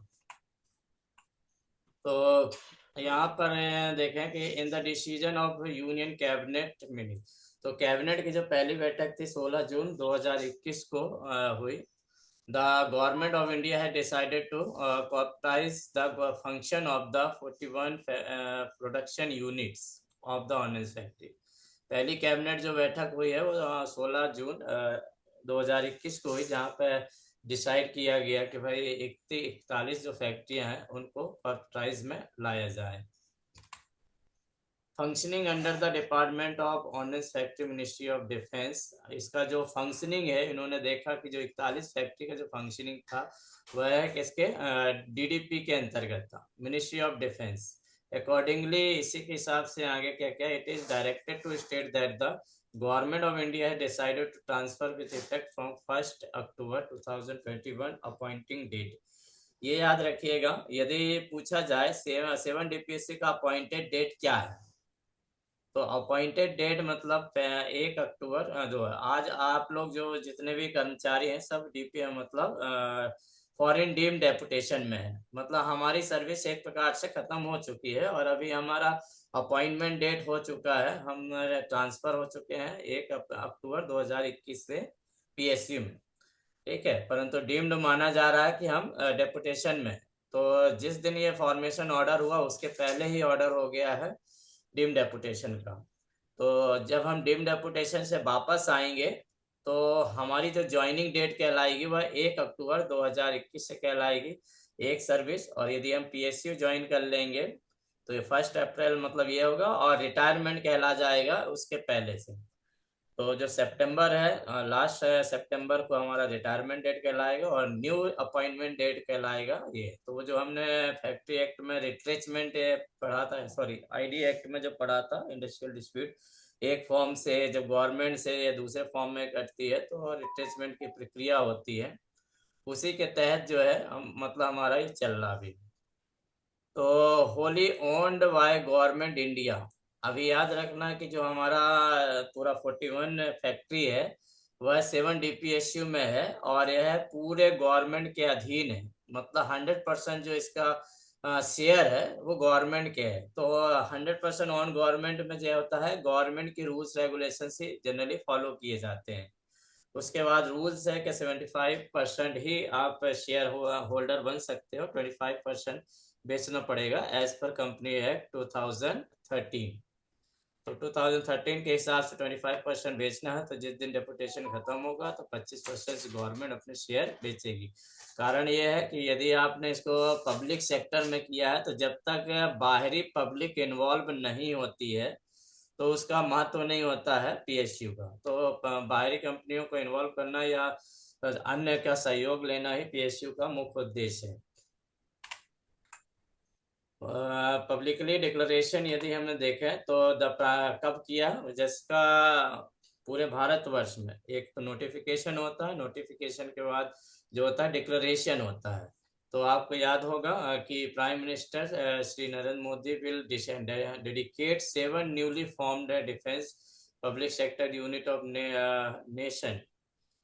तो यहाँ पर देखें कि in the decision of union cabinet meeting, तो कैबिनेट की जो पहली बैठक थी 16 जून 2021 को हुई। The government of India had decided to corporatize the function of the 41 production units of the ordnance factory। पहली कैबिनेट जो बैठक हुई है वो 16 जून 2021 को हुई, जहाँ पे डिसाइड किया गया कि भाई 41 जो फैक्ट्रियां हैं उनको कॉर्पोरेटाइज में लाया जाए। Functioning under the department of ordnance factory ministry of defence. इसका जो फंक्शनिंग है, इन्होंने देखा कि जो 41 फैक्ट्री का जो फंक्शनिंग था वह किसके DDP के अंतर्गत था, मिनिस्ट्री ऑफ डिफेंस। अकॉर्डिंगली इसी के हिसाब से आगे क्या क्या, it is directed to state that the government of India has decided to transfer with effect from 1 October 2021 appointing date. ये याद रखिएगा, यदि पूछा जाए 7 DPSC का अपॉइंटेड डेट क्या है, तो अपॉइंटेड डेट मतलब 1 अक्टूबर जो है। आज आप लोग जो जितने भी कर्मचारी हैं सब DPM मतलब फॉरेन डीम्ड डेपुटेशन में है, मतलब हमारी सर्विस एक प्रकार से खत्म हो चुकी है और अभी हमारा अपॉइंटमेंट डेट हो चुका है, हम ट्रांसफर हो चुके हैं 1 अक्टूबर 2021 से PSU में, ठीक है। परंतु डीम्ड माना जा रहा है कि हम डेपुटेशन में। तो जिस दिन ये फॉर्मेशन ऑर्डर हुआ उसके पहले ही ऑर्डर हो गया है डीम डेपुटेशन का। तो जब हम डीम डेपुटेशन से वापस आएंगे तो हमारी जो ज्वाइनिंग डेट कहलाएगी वह 1 अक्टूबर 2021 से कहलाएगी, एक सर्विस। और यदि हम PSU ज्वाइन कर लेंगे तो ये 1 अप्रैल मतलब ये होगा, और रिटायरमेंट कहला जाएगा उसके पहले से। तो जो सितंबर है, लास्ट सितंबर को हमारा रिटायरमेंट डेट कहलाएगा और न्यू अपॉइंटमेंट डेट कहलाएगा ये। तो वो जो हमने फैक्ट्री एक्ट में रिट्रेचमेंट पढ़ा था, सॉरी ID एक्ट में जो पढ़ा था, इंडस्ट्रियल डिस्प्यूट, एक फॉर्म से जब गवर्नमेंट से या दूसरे फॉर्म में कटती है तो रिट्रेचमेंट की प्रक्रिया होती है, उसी के तहत जो है मतलब हमारा ये चल रहा अभी। तो wholly owned by government India. अभी याद रखना कि जो हमारा पूरा 41 फैक्ट्री है वह 7 DPSU में है और यह पूरे गवर्नमेंट के अधीन है, मतलब 100% जो इसका शेयर है वो गवर्नमेंट के है। तो 100% ऑन गवर्नमेंट में जो होता है, गवर्नमेंट की रूल्स रेगुलेशन से जनरली फॉलो किए जाते हैं। उसके बाद रूल्स है कि 75% ही आप शेयर होल्डर बन सकते हो, 25% बेचना पड़ेगा एज पर कंपनी एक्ट 2013। तो 2013 के हिसाब से 25% बेचना है, तो जिस दिन डेपुटेशन खत्म होगा तो 25% गवर्नमेंट अपने शेयर बेचेगी। कारण ये है कि यदि आपने इसको पब्लिक सेक्टर में किया है तो जब तक बाहरी पब्लिक इन्वॉल्व नहीं होती है तो उसका महत्व नहीं होता है पीएसयू का। तो बाहरी कंपनियों को इन्वॉल्व करना या अन्य का सहयोग लेना ही पीएसयू का मुख्य उद्देश्य है। पब्लिकली डिक्लेरेशन यदि हमने देखे तो कब किया, जिसका पूरे भारतवर्ष में एक तो नोटिफिकेशन होता है, नोटिफिकेशन के बाद जो होता है डिक्लेरेशन होता है। तो आपको याद होगा कि prime minister Shri Narendra Modi will dedicate 7 newly formed defence public sector unit of nation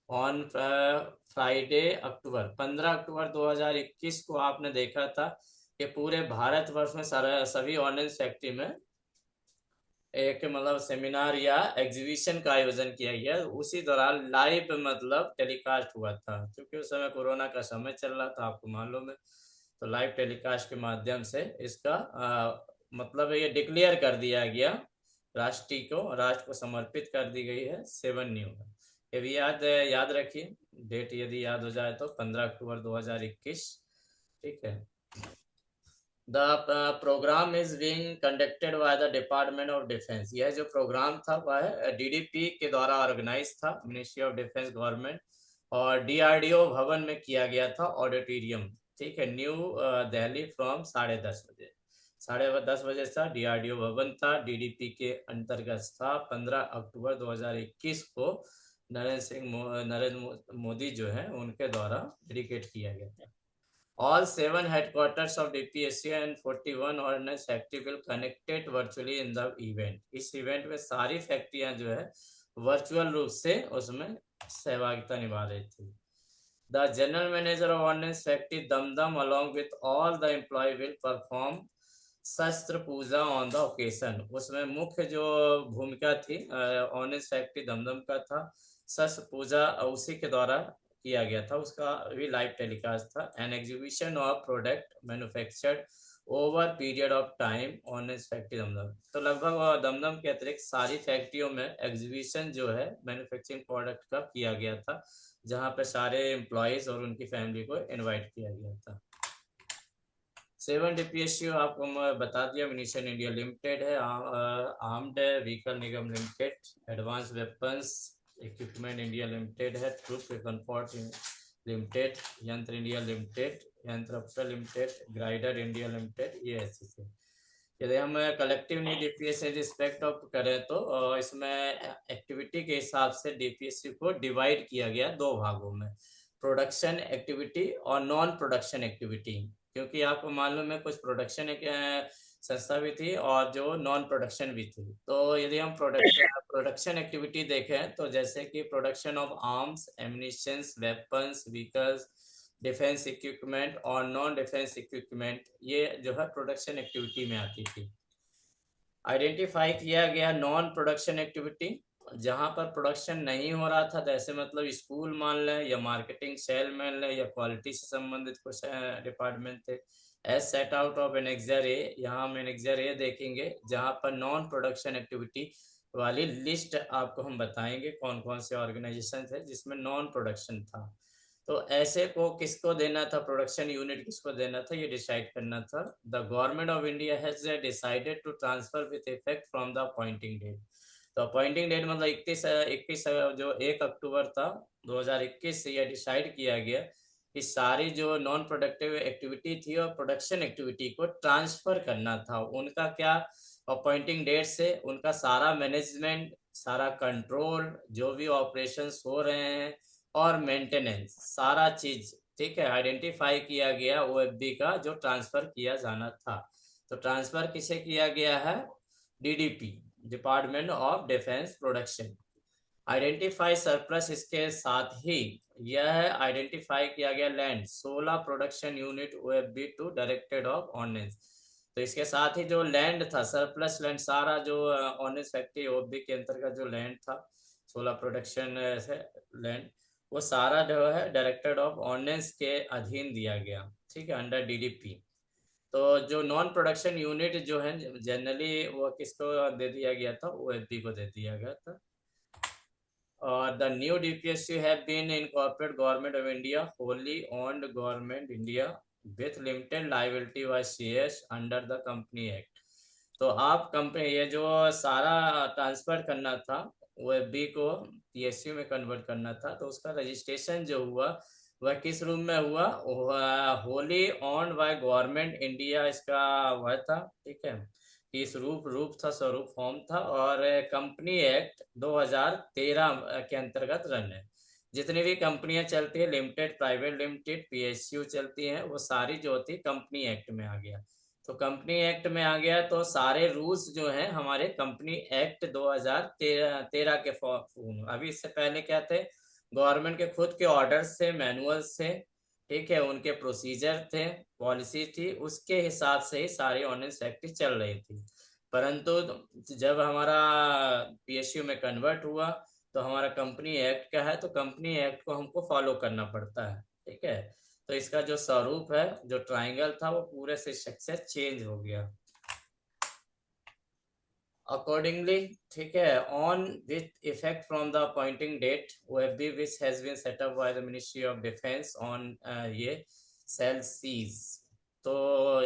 on Friday 15 अक्टूबर 2021 को आपने देखा था कि पूरे भारतवर्ष में सभी ऑर्डिनेंस फैक्ट्री में एक मतलब सेमिनार या एग्जीबिशन का आयोजन किया गया। उसी दौरान लाइव मतलब टेलीकास्ट हुआ था, क्योंकि उस समय कोरोना का समय चल रहा था, आपको मालूम है। तो लाइव टेलीकास्ट के माध्यम से इसका मतलब ये डिक्लेयर कर दिया गया, राष्ट्र को समर्पित कर दी गई है 7 न्यू। ये भी याद रखिए, डेट यदि याद हो जाए तो 15 अक्टूबर 2021। ठीक है। The program is being conducted by the Department of Defense। यह जो प्रोग्राम था वह डीडीपी के द्वारा ऑर्गेनाइज था, मिनिस्ट्री ऑफ डिफेंस गवर्नमेंट, और डीआरडीओ भवन में किया गया था, ऑडिटोरियम। ठीक है, न्यू दिल्ली फ्रॉम 10:30 बजे, 10:30 बजे था, डीआरडीओ भवन था, डीडीपी के अंतर्गत था। 15 अक्टूबर 2021 को नरेंद्र मोदी जो है उनके द्वारा डेडिकेट किया गया था। All 7 headquarters of DPSC and 41 ordnance factory will connected virtually in the event। इस इवेंट में सारी फैक्ट्रियां जो है वर्चुअल रूप से उसमें सहभागिता निभा रही थी। The general manager of ordnance factory Dumdum along with all the employee will perform शस्त्र पूजा ऑन द ओकेशन। उसमें मुख्य जो भूमिका थी ऑर्डिनेंस फैक्ट्री दमदम का था, शस्त्र पूजा उसी के द्वारा किया गया था, उसका भी लाइव टेलीकास्ट था। An exhibition of product manufactured over period of time ordnance factory Dumdum. तो लगभग दमदम के अतिरिक्त सारी फैक्ट्रियों में एग्जीबिशन जो है मैन्युफैक्चरिंग प्रोडक्ट का किया गया था, जहां पर सारे एम्प्लॉयज और उनकी फैमिली को इन्वाइट किया गया था। 7 डीपीएसयू आपको मैं बता दिया, मिनिशन इंडिया लिमिटेड है, armed vehicle Nigam limited, advance weapons equipment India limited है, troop comfort limited, Yantra India limited, Yantra अप्सर लिमिटेड, ग्राइडर इंडिया लिमिटेड, ये ऐसे से। यदि हम कलेक्टिवली डीपीएससी रिस्पेक्ट ऑफ करें तो इसमें एक्टिविटी के हिसाब से डीपीएससी को डिवाइड किया गया 2 भागों में, प्रोडक्शन एक्टिविटी और नॉन प्रोडक्शन एक्टिविटी। क्योंकि आपको मालूम है कुछ प्रोडक्शन संस्था भी थी और जो नॉन प्रोडक्शन भी थी। तो यदि हम प्रोडक्शन एक्टिविटी देखें तो जैसे कि production of arms, ammunitions, weapons, vehicles, defence equipment और नॉन डिफेंस इक्विपमेंट, ये जो है प्रोडक्शन एक्टिविटी में आती थी। आइडेंटिफाई किया गया नॉन प्रोडक्शन एक्टिविटी, जहां पर प्रोडक्शन नहीं हो रहा था, जैसे मतलब स्कूल मान लें या मार्केटिंग सेल मान लें या क्वालिटी से संबंधित कुछ डिपार्टमेंट थे। As set out of annexure A, यहाँ हम एनेक्सर ए देखेंगे जहां पर नॉन प्रोडक्शन एक्टिविटी वाली लिस्ट आपको हम बताएंगे कौन कौन से ऑर्गेनाइजेशन थे जिसमें नॉन प्रोडक्शन था। तो ऐसे को किसको देना था, प्रोडक्शन यूनिट किसको देना था, ये डिसाइड करना था। The government of India has decided to transfer with effect from the appointing date. तो अपॉइंटिंग डेट मतलब 21 जो 1 अक्टूबर था 2021 से यह डिसाइड किया गया कि सारी जो नॉन प्रोडक्टिव एक्टिविटी थी और प्रोडक्शन एक्टिविटी को ट्रांसफर करना था। उनका क्या, अपॉइंटिंग डेट से उनका सारा मैनेजमेंट, सारा कंट्रोल, जो भी ऑपरेशंस हो रहे हैं और मेंटेनेंस, सारा चीज, ठीक है, आइडेंटिफाई किया गया ओएफबी का जो ट्रांसफर किया जाना था। तो ट्रांसफर किसे किया गया है, DDP, department of defence production. Identify surplus, इसके साथ ही यह आइडेंटिफाई किया गया land 16 production unit OFB to directed of ordnance. तो इसके साथ ही जो लैंड था, सरप्लस लैंड, सारा जो ऑर्डिनेंस फैक्ट्री ओएफबी के अंतर्गत जो लैंड था 16 प्रोडक्शन लैंड, वो सारा जो है डायरेक्टेड ऑफ ऑर्डिनेंस के अधीन दिया गया, ठीक है, अंडर डीडीपी। तो जो नॉन प्रोडक्शन यूनिट जो है जनरली वो किसको दे दिया गया था, OFB को दे दिया गया था। और the new DPSU have been incorporate government of India, wholly owned government India with limited liability by CS under the company act. तो आप कंपनी ये जो सारा ट्रांसफर करना था OFB को PSU में कन्वर्ट करना था, तो उसका रजिस्ट्रेशन जो हुआ वह किस रूप में हुआ, Holi owned by government India इसका वह था, ठीक है, इस रूप था, स्वरूप फॉर्म था। और कंपनी एक्ट 2013 के अंतर्गत रन है। जितनी भी कंपनियां चलती है, लिमिटेड, प्राइवेट लिमिटेड, PSU चलती हैं, वो सारी जो होती कंपनी एक्ट में आ गया। तो कंपनी एक्ट में आ गया तो सारे रूल्स जो हैं हमारे कंपनी एक्ट 2013 के अभी इससे पहले क्या थे, गवर्नमेंट के खुद के ऑर्डर्स थे, मैनुअल्स थे, ठीक है, उनके प्रोसीजर थे, पॉलिसी थी, उसके हिसाब से ही सारी ऑर्डिनेंस एक्ट चल रही थी। परंतु जब हमारा PSU में कन्वर्ट हुआ तो हमारा कंपनी एक्ट का है, तो कंपनी एक्ट को हमको फॉलो करना पड़ता है, ठीक है। तो इसका जो स्वरूप है, जो ट्राइंगल था, वो पूरे से स्ट्रक्चर चेंज हो गया अकॉर्डिंगली, ठीक है। On with effect from the appointing date, OFB which has been set up by the ministry of defence on ये सेल सीज। तो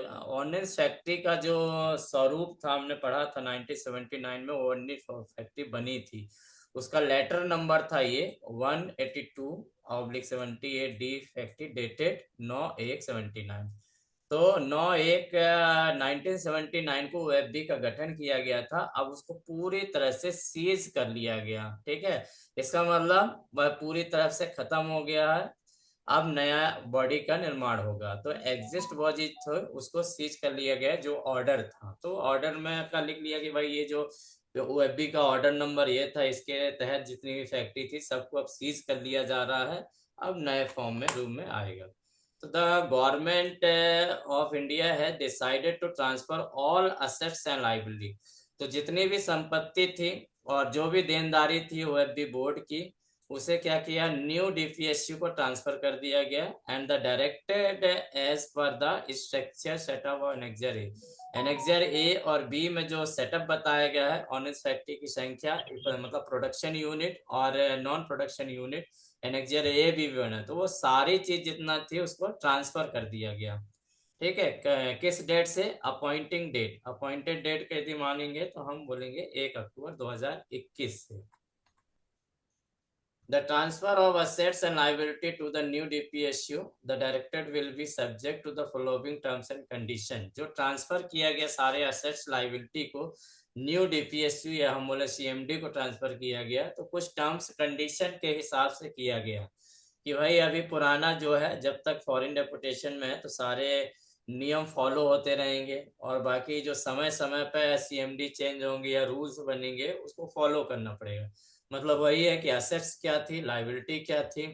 ऑर्डिनेंस फैक्ट्री का जो स्वरूप था हमने पढ़ा था 1979 में, ऑर्डिनेंस फैक्ट्री बनी थी, उसका लेटर नंबर था ये 182/78D फैक्ट्री डेटेड 9/1/79। तो 9/1/1979 को OFB का गठन किया गया था। अब उसको पूरी तरह से सीज कर लिया गया, ठीक है। इसका मतलब वह पूरी तरह से खत्म हो गया है, अब नया बॉडी का निर्माण होगा। तो एग्जिस्ट बॉडी थे उसको सीज कर लिया गया, जो ऑर्डर था। तो ऑर्डर में का लिख लिया कि भाई ये जो OFB का ऑर्डर नंबर ये था, इसके तहत जितनी भी फैक्ट्री थी सबको अब सीज कर लिया जा रहा है, अब नए फॉर्म में रूप में आएगा। तो द गवर्नमेंट ऑफ इंडिया है decided to transfer all assets and liability. तो जितनी भी संपत्ति थी और जो भी देनदारी थी OFB बोर्ड की, उसे क्या किया, न्यू DPSU को ट्रांसफर कर दिया गया। And the directed as per the structure setup और एनेक्जर A और B में जो सेटअप बताया गया है, ऑर्डिनेंस फैक्ट्री की संख्या, मतलब प्रोडक्शन यूनिट और non production unit, annexure A भी बना, तो वो सारी चीज जितना थी उसको ट्रांसफर कर दिया गया, ठीक है। किस डेट से, अपॉइंटिंग डेट, अपॉइंटेड डेट के यदि मानेंगे तो हम बोलेंगे 1 अक्टूबर 2021 से। The transfer of assets and liability to the new DPSU, the directed will be subject to the following terms and condition। जो ट्रांसफर किया गया सारे assets liability को न्यू DPSU या हम बोले CMD को ट्रांसफर किया गया, तो कुछ टर्म्स कंडीशन के हिसाब से किया गया कि भाई अभी पुराना जो है जब तक फॉरेन डेपुटेशन में है तो सारे नियम फॉलो होते रहेंगे, और बाकी जो समय समय पर CMD चेंज होंगे या रूल्स बनेंगे उसको फॉलो करना पड़ेगा। मतलब वही है कि एसेट्स क्या थी, लायबिलिटी क्या थी,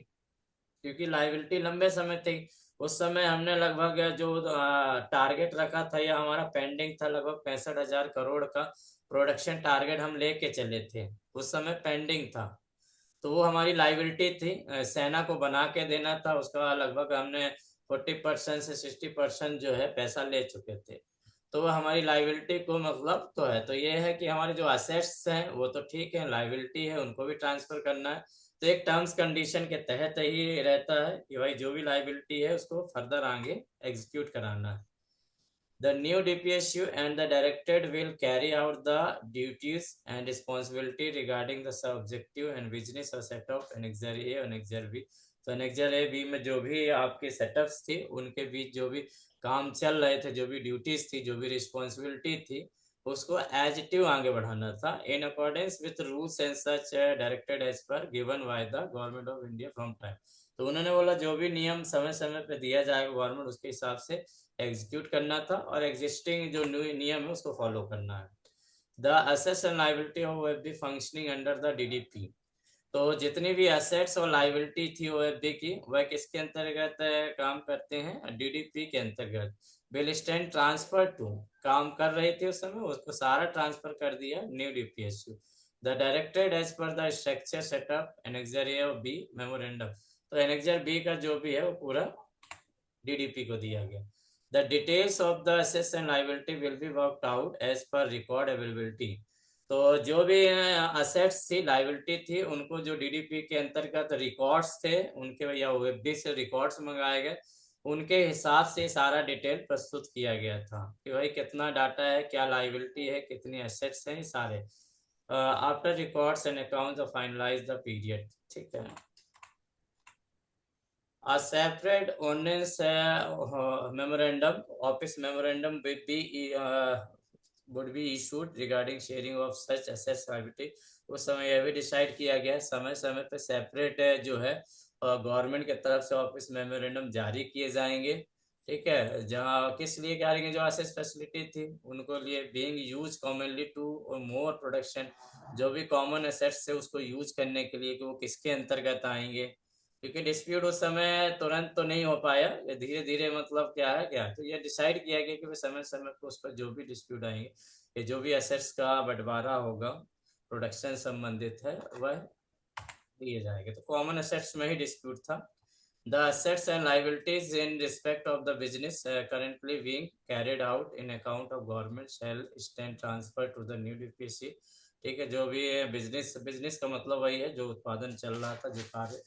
क्योंकि लायबिलिटी लंबे समय थी। उस समय हमने लगभग जो टारगेट रखा था या हमारा पेंडिंग था लगभग 65,000 करोड़ का प्रोडक्शन टारगेट हम लेके चले थे, उस समय पेंडिंग था, तो वो हमारी लायबिलिटी थी। सेना को बना के देना था, उसका लगभग हमने 40% से 60% जो है पैसा ले चुके थे, तो वो हमारी लायबिलिटी को मतलब तो है। तो ये है कि हमारे जो असेट्स हैं वो तो ठीक है, लायबिलिटी है उनको भी ट्रांसफर करना है, तो एक टर्म्स कंडीशन के तहत ही रहता है कि भाई जो भी लायबिलिटी है उसको फर्दर आगे एग्जीक्यूट कराना है। The new DPSU and the directed will carry out the duties and responsibility regarding the subjective and business or set of Annexure A और Annexure B। तो Annexure A B में जो भी आपके सेटअप्स थी उनके बीच जो भी काम चल रहे थे, जो भी ड्यूटीज थी, जो भी रिस्पॉन्सिबिलिटी थी, उसको एज इट इज आगे बढ़ाना था in accordance with rules and such directed as per given by the government of India from time. तो उन्होंने बोला जो भी नियम समय समय पे दिया जाएगा गवर्नमेंट उसके हिसाब से एग्जीक्यूट करना था, और एग्जिस्टिंग जो नियम है उसको फॉलो करना है। The assets and liability of OFB functioning under the DDP। तो जितनी भी असेट्स और लायबिलिटी थी OFB की वह किसके अंतर्गत काम करते हैं, DDP के अंतर्गत। बिल स्टैंड ट्रांसफर टू, काम कर रही थी उस समय, उसको सारा ट्रांसफर कर दिया new DPSU। The directed as per the structure setup annexure A और B मेमोरेंडम। तो एनेक्सर B का जो भी है वो पूरा DDP को दिया गया। The details of the assets and liability will be worked out as per record availability. तो जो भी असेट्स थी, लाइबिलिटी थी, उनको जो डीडीपी के अंतर्गत रिकॉर्ड्स थे उनके या वेब से रिकॉर्ड्स मंगाए गए, उनके हिसाब से सारा डिटेल प्रस्तुत किया गया था कि भाई कितना डाटा है, क्या लाइबिलिटी है, कितनी एसेट्स हैं, सारे after records and accounts finalise the period. ठीक है। A separate ordinance memorandum, office memorandum would be issued regarding sharing of such assets liability। उस समय यह भी डिसाइड किया गया, समय समय पे सेपरेट जो है गवर्नमेंट की तरफ से ऑफिस मेमोरेंडम जारी किए जाएंगे। ठीक है, जहाँ किस लिए करेंगे, जो एसेट फैसिलिटी थी उनको लिए being use commonly to more production, जो भी कॉमन एसेट्स है उसको यूज करने के लिए कि वो किसके अंतर्गत आएंगे, क्योंकि डिस्प्यूट उस समय तुरंत तो नहीं हो पाया, ये धीरे धीरे मतलब क्या है क्या, तो ये डिसाइड किया गया कि समय समय पर उस पर जो भी डिस्प्यूट आएंगे, ये जो भी एसेट्स का बंटवारा होगा प्रोडक्शन संबंधित है वह दिए जाएंगे। तो कॉमन एसेट्स में ही डिस्प्यूट था। The assets and liabilities in respect of the business currently being carried out in account of government shall stand transferred to the new DPSC। ठीक है, जो भी बिजनेस का मतलब वही है जो उत्पादन चल रहा था, जो कार्य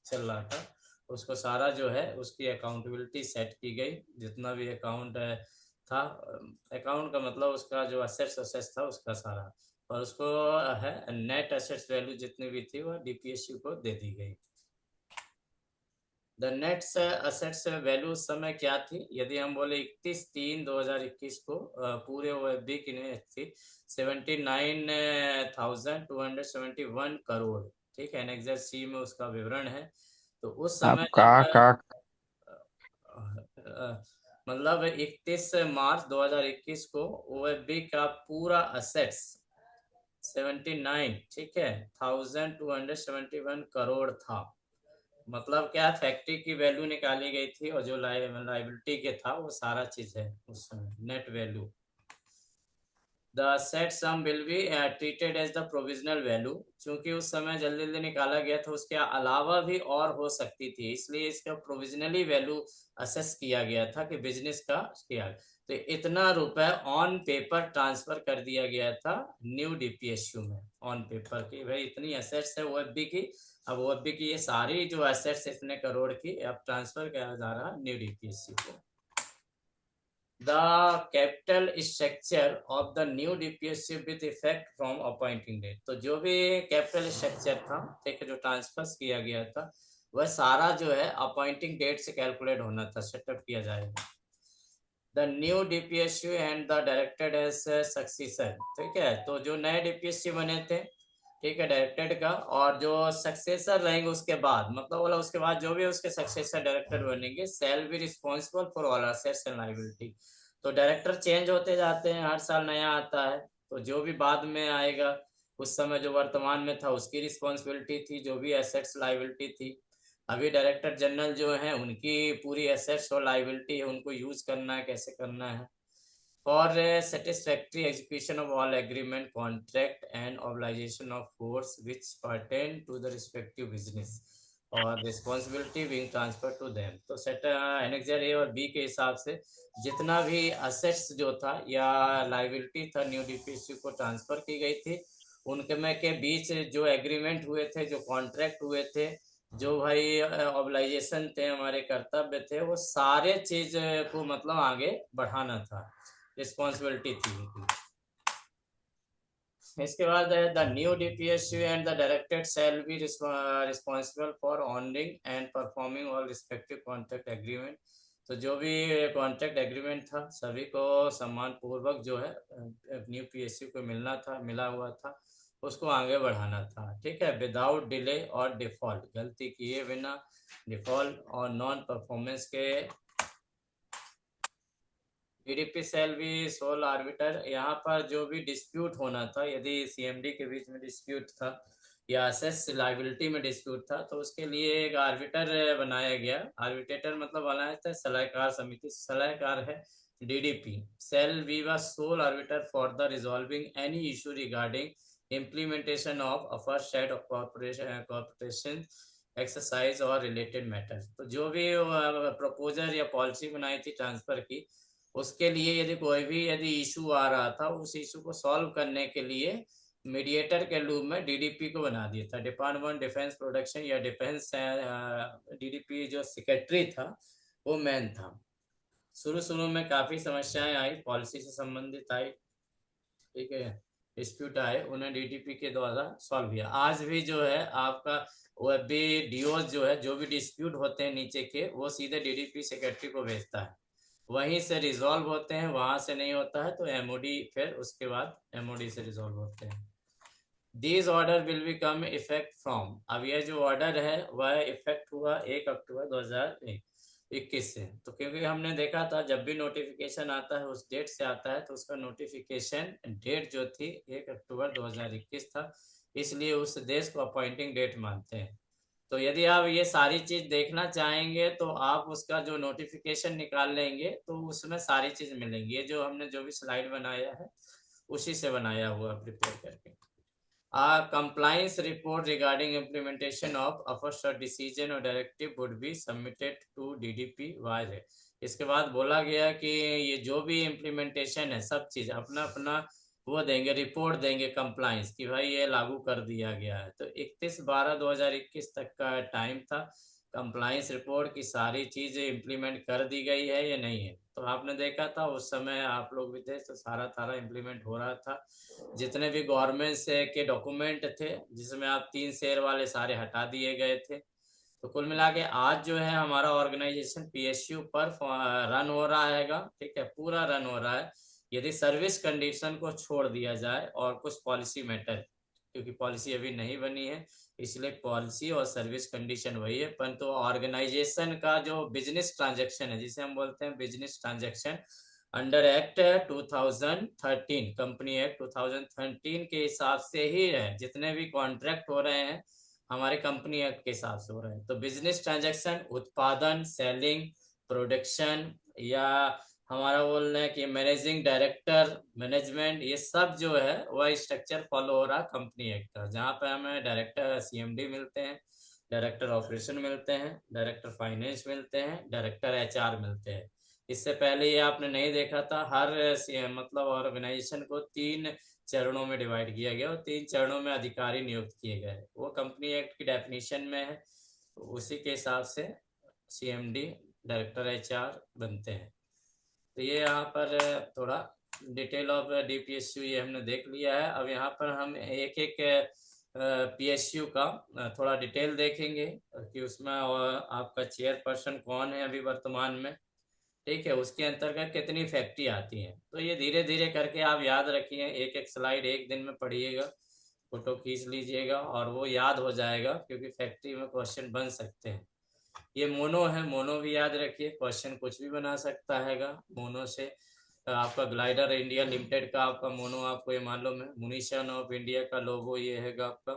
चल रहा था, उसको सारा जो है उसकी अकाउंटेबिलिटी सेट की गई। जितना भी अकाउंट था, अकाउंट का मतलब उसका जो असेट्स था उसका सारा, और उसको है नेट एसेट्स वैल्यू जितनी भी थी वह डीपीएसयू को दे दी गई। द नेट असेट्स वैल्यू उस समय क्या थी, यदि हम बोले 31/3/2021 को पूरे ओएफबी की थी 79,271 करोड़। ठीक है, एनेक्सर सी में उसका विवरण है। तो उस आप समय का मतलब 31 मार्च 2021 को ओएफबी का पूरा असेट्स 79, ठीक है, 1271 करोड़ था। मतलब क्या, फैक्ट्री की वैल्यू निकाली गई थी और जो लाइबिलिटी के था वो सारा चीज है उस समय net value. The set sum will be treated as the provisional value, क्योंकि उस समय जल्दी जल्दी निकाला गया था, उसके अलावा भी और हो सकती थी, इसलिए इसका प्रोविजनली वैल्यू असेस किया गया था कि बिजनेस का किया। तो इतना रुपए ऑन पेपर ट्रांसफर कर दिया गया था न्यू डीपीएसयू में, ऑन पेपर की भाई इतनी एसेट्स है ओएफबी की, अब ओएफबी की ये सारी जो एसेट्स इतने करोड़ की अब ट्रांसफर किया जा रहा न्यू डीपीएसयू को। The capital structure of the new DPSU with effect from appointing date। तो जो भी कैपिटल स्ट्रक्चर था, ठीक है, जो ट्रांसफर किया गया था वह सारा जो है अपॉइंटिंग डेट से कैलकुलेट होना था, सेटअप किया जाएगा। The new DPSU and the directed as successor. ठीक है, तो जो नए डीपीएसयू बने थे, ठीक है, डायरेक्टेड का, और जो सक्सेसर रहेंगे उसके बाद, मतलब बोला उसके बाद जो भी उसके सक्सेसर डायरेक्टर बनेंगे shall be responsible for all assets and liability. तो डायरेक्टर चेंज होते जाते हैं, हर साल नया आता है, तो जो भी बाद में आएगा उस समय जो वर्तमान में था उसकी रिस्पॉन्सिबिलिटी थी, जो भी एसेट्स लायबिलिटी थी। अभी डायरेक्टर जनरल जो है उनकी पूरी एसेट्स और लायबिलिटी है, उनको यूज करना है, कैसे करना है। For satisfactory execution of all agreement, contract and obligation of force which pertain to the respective business और responsibility being transferred to them। तो सेट एनेक्सर ए और बी के हिसाब से जितना भी assets जो था या liability था न्यू डीपीएसयू को ट्रांसफर की गई थी, उनके में के बीच जो एग्रीमेंट हुए थे, जो कॉन्ट्रैक्ट हुए थे, जो भाई ऑब्लाइजेशन थे, हमारे कर्तव्य थे, वो सारे चीज को मतलब आगे बढ़ाना था, रिस्पॉन्सिबिलिटी थी उनकी। इसके बाद the new DPSU and the directed shall be responsible for honouring and performing all respective contract agreement. तो जो भी कॉन्ट्रैक्ट एग्रीमेंट था सभी को सम्मान पूर्वक जो है न्यू पीएसयू को मिला हुआ था, उसको आगे बढ़ाना था। ठीक है, विदाउट डिले और डिफॉल्ट, गलती किए बिना, डिफॉल्ट और नॉन परफॉर्मेंस के डीडीपी सेल भी सोल आर्बिटर। यहाँ पर जो भी डिस्प्यूट होना था, यदि सीएमडी के बीच में डिस्प्यूट था या एसेस लाइबिलिटी में डिस्प्यूट था, तो उसके लिए एक आर्बिटर बनाया गया। आर्बिट्रेटर मतलब बनाया था सलाहकार समिति, सलाहकार है DDP shall we was sole arbiter for the resolving any issue regarding implementation of a first set of corporation exercise और रिलेटेड मैटर। तो जो भी प्रपोजल या पॉलिसी बनाई थी ट्रांसफर की, उसके लिए यदि इशू आ रहा था, उस इशू को सॉल्व करने के लिए मीडिएटर के रूप में डीडीपी को बना दिया था, डिपार्टमेंट डिफेंस प्रोडक्शन या डिफेंस। डीडीपी जो सेक्रेटरी था वो मैन था। शुरू शुरू में काफी समस्याएं आई, पॉलिसी से संबंधित आई, ठीक है, डिस्प्यूट आए, उन्हें डीडीपी के द्वारा सॉल्व किया। आज भी जो है आपका वो भी डीओ जो है, जो भी डिस्प्यूट होते हैं नीचे के, वो सीधे डीडीपी सेक्रेटरी को भेजता है, वहीं से रिजॉल्व होते हैं, वहां से नहीं होता है तो एमओडी, फिर उसके बाद एमओडी से रिजॉल्व होते हैं। This order will be come effect from, अब यह जो ऑर्डर है वह इफेक्ट हुआ 1 अक्टूबर 2021 से। तो क्योंकि हमने देखा था जब भी नोटिफिकेशन आता है उस डेट से आता है, तो उसका नोटिफिकेशन डेट जो थी 1 अक्टूबर 2021 था, इसलिए उस देश को अपॉइंटिंग डेट मानते हैं। तो यदि आप ये सारी चीज देखना चाहेंगे तो आप उसका जो नोटिफिकेशन निकाल लेंगे तो उसमें सारी चीज मिलेंगी। ये जो हमने जो भी स्लाइड बनाया है उसी से बनाया हुआ प्रिपेयर करके। A compliance report regarding implementation of aforesaid decision or directive would be submitted to DDP wire. इसके बाद बोला गया कि ये जो भी इम्प्लीमेंटेशन है सब चीज अपना अपना वो देंगे, रिपोर्ट देंगे कंप्लाइंस की, भाई ये लागू कर दिया गया है। तो 31/12/2021 तक का टाइम था कंप्लाइंस रिपोर्ट की, सारी चीजें इम्प्लीमेंट कर दी गई है या नहीं है। तो आपने देखा था उस समय आप लोग भी थे, तो सारा इम्प्लीमेंट हो रहा था। जितने भी गवर्नमेंट से के डॉक्यूमेंट थे जिसमें आप 3 शेर वाले, सारे हटा दिए गए थे। तो कुल मिला के आज जो है हमारा ऑर्गेनाइजेशन पीएसयू पर रन हो रहा हैगा, ठीक है, पूरा रन हो रहा है, यदि सर्विस कंडीशन को छोड़ दिया जाए और कुछ पॉलिसी मैटर, क्योंकि पॉलिसी अभी नहीं बनी है, इसलिए पॉलिसी और सर्विस कंडीशन वही है, परंतु ऑर्गेनाइजेशन का जो बिजनेस ट्रांजैक्शन है, जिसे हम बोलते हैं business transaction, under act 2013, company act 2013 के हिसाब से ही है। जितने भी कॉन्ट्रैक्ट हो रहे हैं हमारे कंपनी एक्ट के हिसाब से हो रहे हैं। तो बिजनेस ट्रांजैक्शन, उत्पादन, सेलिंग, प्रोडक्शन, या हमारा बोलना है कि मैनेजिंग डायरेक्टर, मैनेजमेंट, ये सब जो है वह स्ट्रक्चर फॉलो हो रहा कंपनी एक्ट का, जहाँ पे हमें डायरेक्टर सीएमडी मिलते हैं, डायरेक्टर ऑपरेशन मिलते हैं, डायरेक्टर फाइनेंस मिलते हैं, डायरेक्टर एचआर मिलते हैं। इससे पहले ये आपने नहीं देखा था, हर मतलब ऑर्गेनाइजेशन को 3 चरणों में डिवाइड किया गया और 3 चरणों में अधिकारी नियुक्त किए गए, वो कंपनी एक्ट की डेफिनेशन में है, उसी के हिसाब से सीएमडी, डायरेक्टर एचआर बनते हैं। तो ये यहाँ पर थोड़ा डिटेल ऑफ डीपीएसयू ये हमने देख लिया है। अब यहाँ पर हम एक एक पीएसयू का थोड़ा डिटेल देखेंगे कि उसमें आपका चेयरपर्सन कौन है अभी वर्तमान में, ठीक है, उसके अंतर्गत कितनी फैक्ट्री आती हैं। तो ये धीरे धीरे करके आप याद रखिए, एक एक स्लाइड एक दिन में पढ़िएगा, फोटो खींच लीजिएगा और वो याद हो जाएगा, क्योंकि फैक्ट्री में क्वेश्चन बन सकते हैं। ये मोनो है, मोनो भी याद रखिए, क्वेश्चन कुछ भी बना सकता हैगा मोनो से। आपका ग्लाइडर इंडिया लिमिटेड का आपका मोनो आपको ये मालूम है, मुनिशन ऑफ इंडिया का लोगो ये हैगा आपका,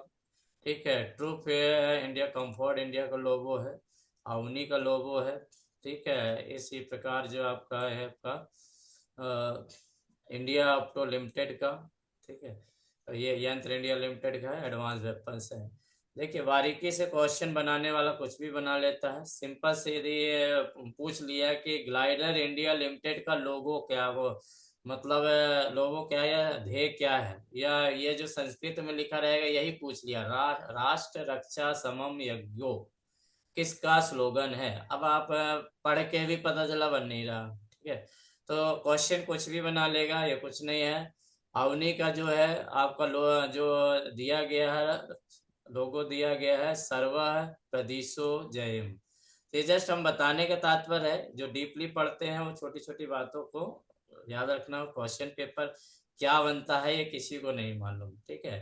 ठीक है, ट्रूप इंडिया, कंफर्ट इंडिया का लोगो है, अवनी का लोगो है, ठीक है। इसी प्रकार जो आपका है आपका इंडिया ऑप्टो लिमिटेड का, ठीक है, तो ये यंत्र इंडिया लिमिटेड का है, एडवांस वेपन्स है। देखिए बारीकी से क्वेश्चन बनाने वाला कुछ भी बना लेता है। सिंपल से यदि पूछ लिया कि ग्लाइडर इंडिया लिमिटेड का लोगो क्या, वो मतलब लोगो क्या है, ध्येय क्या है, या ये जो संस्कृत में लिखा रहेगा यही पूछ लिया, राष्ट्र रक्षा समम यज्ञो किसका स्लोगन है। अब आप पढ़ के भी पता चला बन नहीं रहा, ठीक है, तो क्वेश्चन कुछ भी बना लेगा, ये कुछ नहीं है। अवनी का जो है आपका जो दिया गया है, लोगो दिया गया है, सर्व प्रदिशो जयम। ये जस्ट हम बताने का तात्पर्य है, जो डीपली पढ़ते हैं वो छोटी छोटी बातों को याद रखना। क्वेश्चन पेपर क्या बनता है ये किसी को नहीं मालूम, ठीक है।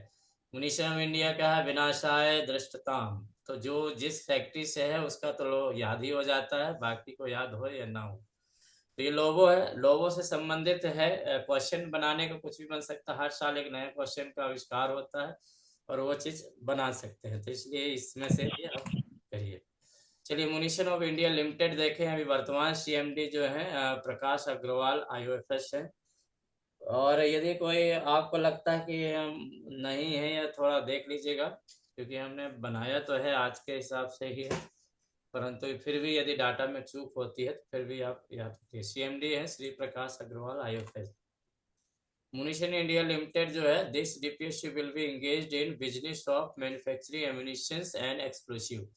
मुनिशम इंडिया का है विनाशाय दृष्टताम, तो जो जिस फैक्ट्री से है उसका तो याद ही हो जाता है, बाकी को याद हो या ना हो। तो ये लोगो है, लोगो से संबंधित है, क्वेश्चन बनाने का कुछ भी बन सकता है, हर साल एक नया क्वेश्चन का आविष्कार होता है और वो चीज बना सकते हैं, तो इसलिए इसमें से ये आप करिए। चलिए मुनिशन ऑफ इंडिया लिमिटेड देखें, अभी वर्तमान सीएमडी जो है प्रकाश अग्रवाल आईओएफएस है। और यदि कोई आपको लगता है कि नहीं है या थोड़ा देख लीजिएगा, क्योंकि हमने बनाया तो है आज के हिसाब से ही है, परंतु फिर भी यदि डाटा में चूक होती है तो फिर भी आप याद रखिए। CMD है Shri Prakash Agarwal IFS। Munition India limited जो है, this DPSU will be engaged in business of manufacturing ammunitions and explosive.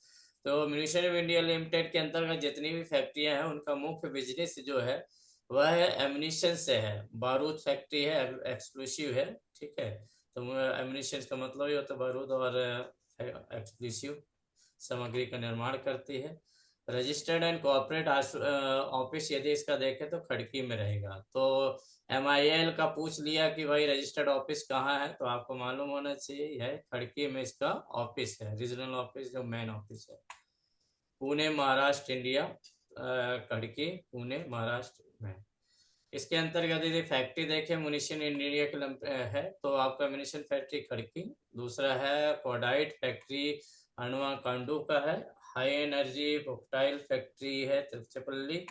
तो मुनिशन इंडिया लिमिटेड के अंतर्गत जितनी भी फैक्ट्रियां हैं उनका मुख्य बिजनेस जो है वह एम्युनिशन से है। बारूद फैक्ट्री है, एक्सप्लोसिव है, ठीक है। तो एम्युनिशन का मतलब ये होता है बारूद और एक्सप्लोसिव सामग्री का निर्माण करती है। रजिस्टर्ड एंड कॉर्पोरेट ऑफिस यदि इसका देखें तो खड़की में रहेगा। तो MIL का पूछ लिया कि भाई रजिस्टर्ड ऑफिस कहाँ है, तो आपको मालूम होना चाहिए है खड़की में इसका ऑफिस है, रीजनल ऑफिस जो मेन ऑफिस है। पुणे महाराष्ट्र इंडिया, खड़की पुणे महाराष्ट्र में। इसके अंतर्गत यदि फैक्ट्री देखें मुनिशन इंडिया के है तो आपका मुनिशन फैक्ट्री खड़की। दूसरा है कोडाइट फैक्ट्री अनवा कांडू का है। हाई एनर्जी वोक्टाइल फैक्ट्री है Tiruchirappalli.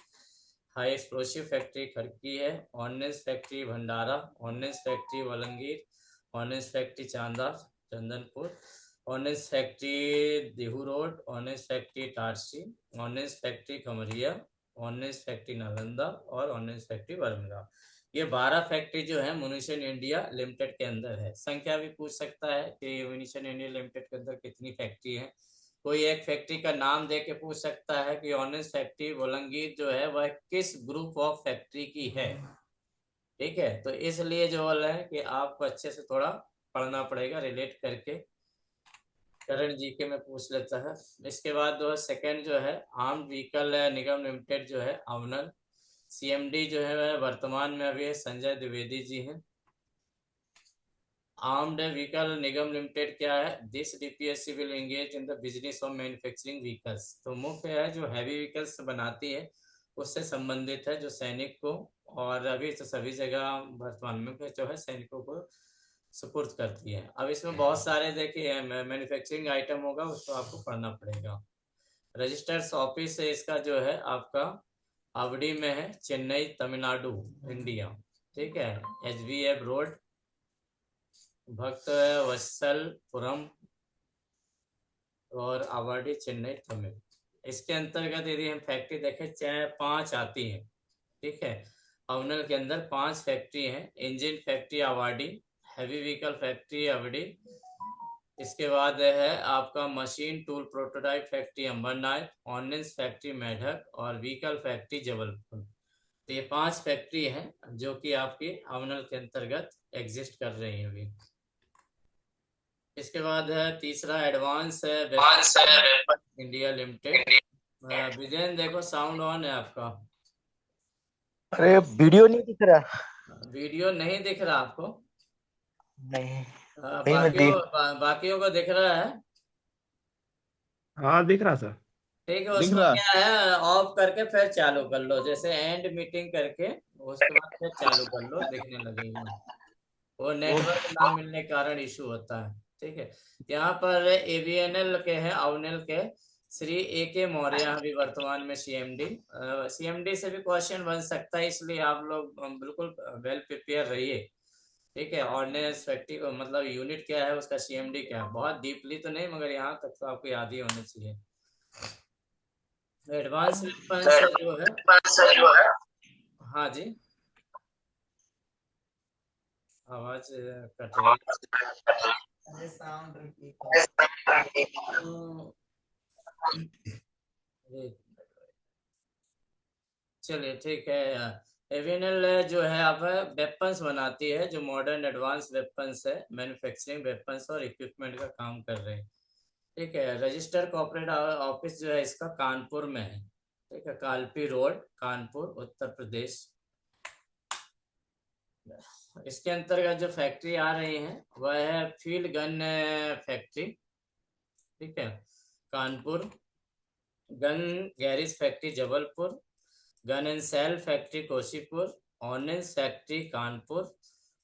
High explosive factory Khadki है। Ordnance factory Bhandara. Ordnance factory Bolangir. Ordnance factory Chanda Chandanpur. Ordnance factory Dehu Road. Ordnance factory Itarsi. Ordnance factory Khamaria. Ordnance factory Nalanda और ऑर्डिनेंस फैक्ट्री बरमगा। ये 12 फैक्ट्री जो है मुनिशन इंडिया लिमिटेड के अंदर है। संख्या भी पूछ सकता है कि मुनिशन इंडिया लिमिटेड के अंदर कितनी फैक्ट्री है। कोई एक फैक्ट्री का नाम दे के पूछ सकता है कि ऑर्डिनेंस फैक्ट्री बोलंगीर जो है वह किस ग्रुप ऑफ फैक्ट्री की है, ठीक है। तो इसलिए जो बोल रहे हैं कि आपको अच्छे से थोड़ा पढ़ना पड़ेगा रिलेट करके। करंट जीके में पूछ लेता है। इसके बाद जो है सेकेंड जो है आर्म्ड व्हीकल निगम लिमिटेड जो है अवनल। CMD जो है वर्तमान में अभी संजय द्विवेदी जी हैं। आर्म्ड व्हीकल निगम लिमिटेड क्या है, this DPSU will engage in the business of manufacturing vehicles. तो मुख्य है जो हैवी व्हीकल्स बनाती है उससे संबंधित है, जो सैनिक को और अभी तो सभी जगह वर्तमान में जो है सैनिकों को सुपुर्द करती है। अब इसमें बहुत सारे देखिए मैन्युफैक्चरिंग आइटम होगा, उसको आपको पढ़ना पड़ेगा। रजिस्टर्स ऑफिस है इसका जो है आपका आवड़ी में है, चेन्नई तमिलनाडु इंडिया, ठीक है। HBF रोड भक्त वत्सलपुरम और आवाडी चेन्नई तमिल। इसके अंतर्गत यदि हम फैक्ट्री देखें 5 आती हैं, ठीक है। अवनल के अंदर 5 फैक्ट्री हैं। Engine factory Avadi, heavy vehicle factory Avadi, इसके बाद है आपका machine tool prototype factory Ambarnath, ordnance factory Medak और व्हीकल फैक्ट्री जबलपुर। तो ये 5 फैक्ट्री हैं जो कि आपकी अवनल के अंतर्गत एग्जिस्ट कर रही हैं अभी। इसके बाद है तीसरा एडवांस इंडिया लिमिटेड। विजयन देखो साउंड ऑन है आपका। अरे वीडियो नहीं दिख रहा। वीडियो नहीं दिख रहा आपको? नहीं बाकियों को दिख रहा है? हाँ दिख रहा सर। ठीक है, उसको क्या है ऑफ करके फिर चालू कर लो, जैसे एंड मीटिंग करके उसके बाद फिर चालू कर लो, दिखने लगेगा। वो नेटवर्क ना मिलने के कारण इशू होता है, ठीक है। यहाँ पर AVNL के हैं अवनल के श्री AK मौर्य अभी वर्तमान में CMD से भी क्वेश्चन बन सकता है, इसलिए आप लोग बिल्कुल वेल प्रिपेयर रहिए, ठीक है। ऑर्डिनेंस फैक्ट्री मतलब यूनिट क्या है उसका, CMD क्या है, बहुत डीपली तो नहीं मगर यहाँ तक तो आपको याद ही होना चाहिए। एडवांस जो है हाँ जी आवाज कट रही। चलिए ठीक है। AVNL जो है अब वेपन्स बनाती है, जो मॉडर्न एडवांस वेपन्स है, मैन्युफैक्चरिंग वेपन्स और इक्विपमेंट का काम कर रहे हैं, ठीक है। रजिस्टर कॉर्पोरेट ऑफिस जो है इसका कानपुर में है, ठीक है। कालपी रोड कानपुर उत्तर प्रदेश। इसके अंतर्गत जो फैक्ट्री आ रही है वह है फील्ड गन फैक्ट्री, ठीक है, Kanpur. Gun carriage factory Jabalpur. Gun and shell factory Cossipore. Ordnance factory Kanpur.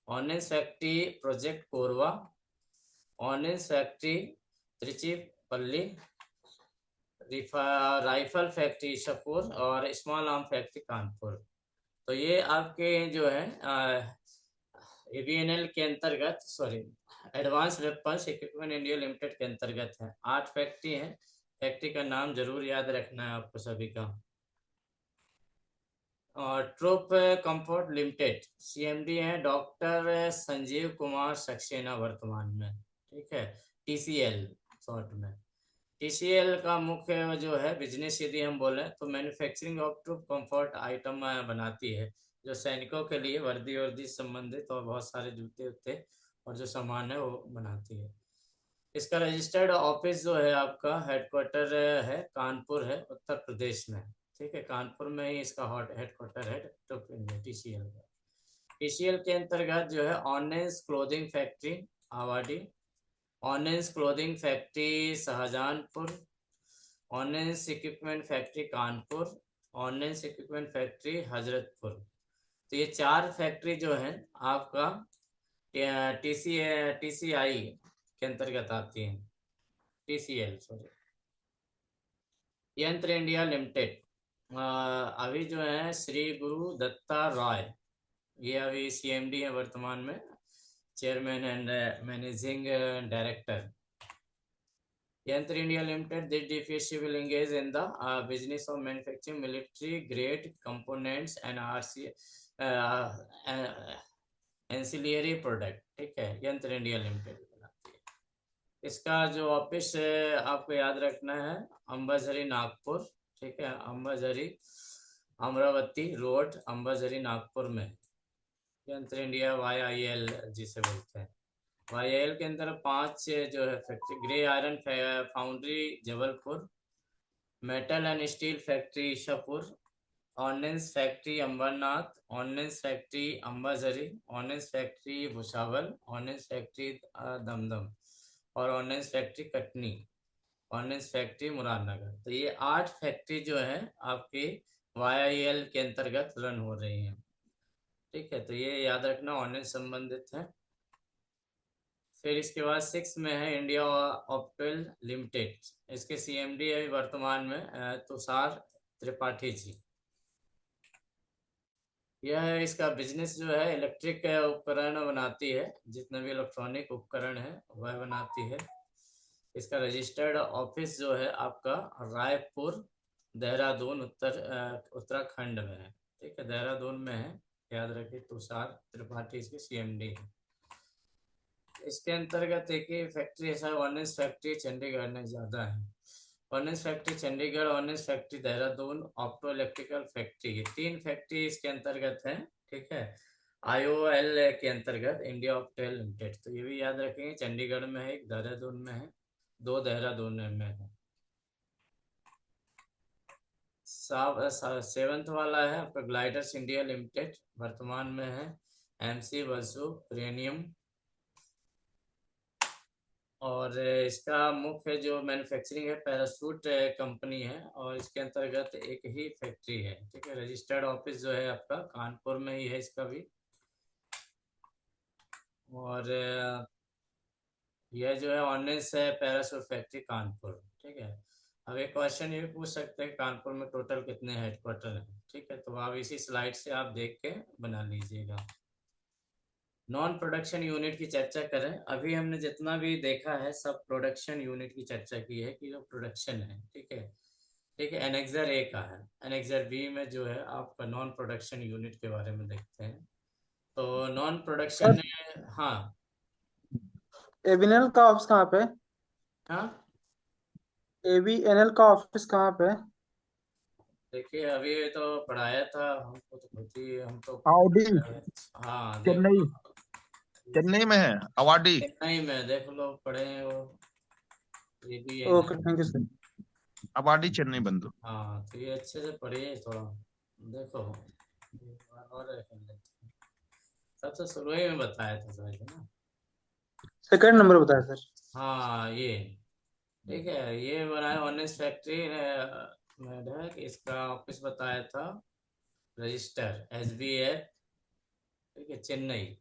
Ordnance factory project Korwa. Ordnance factory Tiruchirappalli. Rifle factory Ishapore और स्मॉल आर्म फैक्ट्री कानपुर। तो ये आपके जो है AVNL के अंतर्गत advance weapons equipment India limited के अंतर्गत है। 8 फैक्ट्री है। फैक्ट्री का नाम जरूर याद रखना है आपको सभी का। और ट्रूप कंफर्ट लिमिटेड सीएमडी है डॉक्टर संजीव कुमार सक्सेना वर्तमान में, ठीक है, टीसीएल शॉर्ट में। टीसीएल का मुख्य जो है बिजनेस यदि हम बोले तो manufacturing of troop comfort item बनाती है, जो सैनिकों के लिए वर्दी वर्दी संबंधित और बहुत सारे जूते उते और जो सामान है वो बनाती है। इसका रजिस्टर्ड ऑफिस जो है आपका हेडक्वार्टर है कानपुर है उत्तर प्रदेश में, ठीक है, कानपुर में ही इसका हेडक्वार्टर है टीसीएल का। टीसीएल के अंतर्गत जो है ordnance clothing factory Avadi, ordnance clothing factory Shahjahanpur, ordnance equipment factory Kanpur, ordnance equipment factory Hazratpur. तो ये 4 फैक्ट्री जो है आपका टीसीआई के अंतर्गत आती है, टीसीएल सॉरी। यंत्र इंडिया लिमिटेड अभी जो है श्री गुरु दत्ता रॉय, ये अभी सीएमडी है वर्तमान में, चेयरमैन एंड मैनेजिंग डायरेक्टर। यंत्र India limited this DFSC will engage in the business of manufacturing military grade components and RC ancillary product, ठीक है, यंत्र इंडिया लिमिटेड बनाती है। इसका जो ऑफिस है आपको याद रखना है अंबाझरी नागपुर, ठीक है, अंबाझरी अमरावती रोड अंबाझरी नागपुर में। यंत्र इंडिया YIL जिसे बोलते हैं। YIL के अंदर 5 जो है factory, grey iron foundry Jabalpur, metal and steel factory Ishapore, ordnance factory Ambarnath, ordnance factory Ambajhari, ordnance factory Bhusawal, ordnance factory Dumdum और ordnance factory Katni, ordnance factory Muradnagar. तो ये 8 फैक्ट्री जो है आपकी YIL के अंतर्गत रन हो रही हैं, ठीक है, तो ये याद रखना ऑर्नेंस संबंधित है। फिर इसके बाद 6 में है इंडिया ऑप्टल लिमिटेड, इसके सीएमडी है वर्तमान में तुषार त्रिपाठी जी। यह इसका बिजनेस जो है इलेक्ट्रिक उपकरण बनाती है, जितने भी इलेक्ट्रॉनिक उपकरण है वह बनाती है। इसका रजिस्टर्ड ऑफिस जो है आपका रायपुर देहरादून उत्तराखंड में है, ठीक है, देहरादून में है, याद रखिए। तुषार त्रिपाठी इसके सीएमडी है। इसके अंतर्गत एक ही फैक्ट्री ऐसा ऑर्नेंस फैक्ट्री चंडीगढ़ में ज्यादा है। Ordnance factory Chandigarh, ordnance factory Dehradun, opto electrical factory, ये 3 फैक्ट्री इसके अंतर्गत है, ठीक है, IOL के अंतर्गत इंडिया ऑप्टल लिमिटेड। तो ये भी याद रखेंगे, चंडीगढ़ में है, एक देहरादून में है, 2 देहरादून में है। 7th वाला है आपका ग्लाइडर्स इंडिया लिमिटेड, वर्तमान में है MC बसु प्रीमियम। और इसका मुख्य जो मैन्युफैक्चरिंग है पैराशूट कंपनी है और इसके अंतर्गत एक ही फैक्ट्री है, ठीक है। रजिस्टर्ड ऑफिस जो है आपका कानपुर में ही है इसका भी। और यह जो है ऑर्नेंस है पैराशूट फैक्ट्री कानपुर, ठीक है। अब एक क्वेश्चन ये पूछ सकते हैं कानपुर में टोटल कितने हेडक्वार्टर हैं, ठीक है, तो आप इसी स्लाइड से आप देख के बना लीजिएगा। नॉन प्रोडक्शन यूनिट की चर्चा करें। अभी हमने जितना भी देखा है सब प्रोडक्शन यूनिट की चर्चा की है कि जो प्रोडक्शन है, ठीक है, ठीक है। एनेक्सर A का है, एनेक्सर B में जो है आपका नॉन प्रोडक्शन यूनिट के बारे में देखते हैं। तो नॉन प्रोडक्शन, हाँ एबीएनएल का ऑफिस कहाँ पे है? हाँ एबीएनएल का ऑफिस कहाँ पे है? देखिए अभी तो पढ़ाया था हमको, तो होती हम तो अवाडी हाँ चेन्नई, चेन्नई में है अवाडी। चेन्नई में देख लो पढ़े हैं वो, ये भी है okay, thank you sir. Avadi Chennai बंधु। हाँ तो ये अच्छे से पढ़िए थोड़ा, देखो और देख लेते हैं। सबसे शुरू ही में बताया था सर, है ना। सेकंड नंबर बताया सर। हाँ ये ठीक है, ये बनाया ऑनेस्ट फैक्ट्री में, इसका ऑफिस बताया था रजिस्टर SBF, ठीक है, Chennai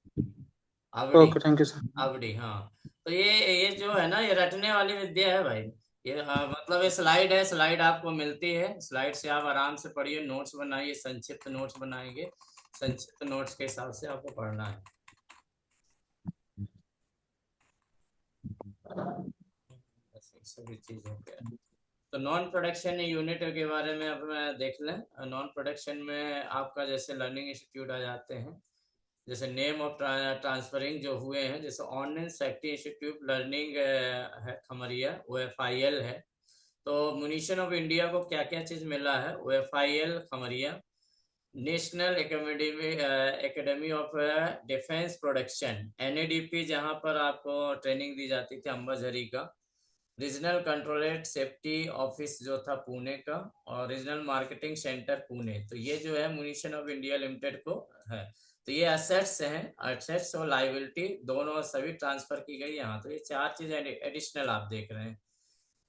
आवड़ी, okay, thank you sir. आवड़ी। हाँ तो ये जो है ना ये रटने वाली विद्या है भाई। ये मतलब ये स्लाइड है, स्लाइड आपको मिलती है, स्लाइड से आप आराम से पढ़िए, नोट्स बनाइए, संक्षिप्त नोट्स बनाएंगे, संक्षिप्त नोट्स के हिसाब से आपको पढ़ना है। सभी चीज हो गया। तो नॉन प्रोडक्शन यूनिट के बारे में अब मैं देख लें। नॉन प्रोडक्शन में आपका जैसे लर्निंग इंस्टीट्यूट आ जाते हैं, जैसे नेम ऑफ ट्रांसफरिंग जो हुए हैं, जैसे ऑनलाइन सेक्टी इंस्टीट्यूट लर्निंग है खमरिया, OFIL है। तो म्यूनिशन ऑफ इंडिया को क्या क्या चीज मिला है? OFIL Khamaria, national academy of defence production NADP, जहां पर आपको ट्रेनिंग दी जाती थी अंबाझरी का, रीजनल कंट्रोलेट सेफ्टी ऑफिस जो था पुणे का, और रीजनल मार्केटिंग सेंटर पुणे। तो ये जो है म्यूनिशन ऑफ इंडिया लिमिटेड को है। तो ये एसेट्स हैं, एसेट्स और लाइबिलिटी दोनों सभी ट्रांसफर की गई यहाँ। तो ये चार चीज एडिशनल आप देख रहे हैं,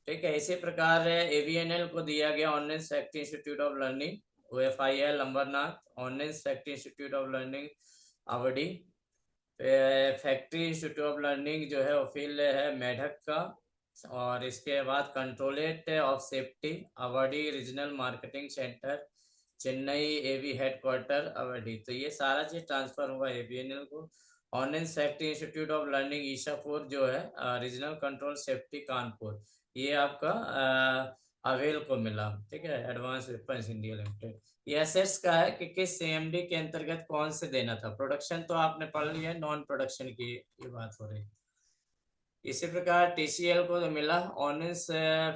ठीक है। इसी प्रकार AVNL को दिया गया online safety institute of learning, OFIL Ambarnath, online safety institute of learning Avadi, factory institute of learning जो है ओफिल है मेढक का, और इसके बाद controllerate of safety Avadi regional marketing centre Chennai AV headquarter Avadi. तो ये सारा चीज ट्रांसफर हुआ AVNL को। Online safety institute of learning Ishapore जो है रीजनल कंट्रोल सेफ्टी कानपुर, ये आपका अवेल को मिला, ठीक है, एडवांस वेपन्स इंडिया लिमिटेड। ये एसेट्स का है कि किस CMD के अंतर्गत कौन से देना था। प्रोडक्शन तो आपने पढ़ लिया, नॉन प्रोडक्शन की ये बात हो रही। इसी प्रकार TCL को तो मिला online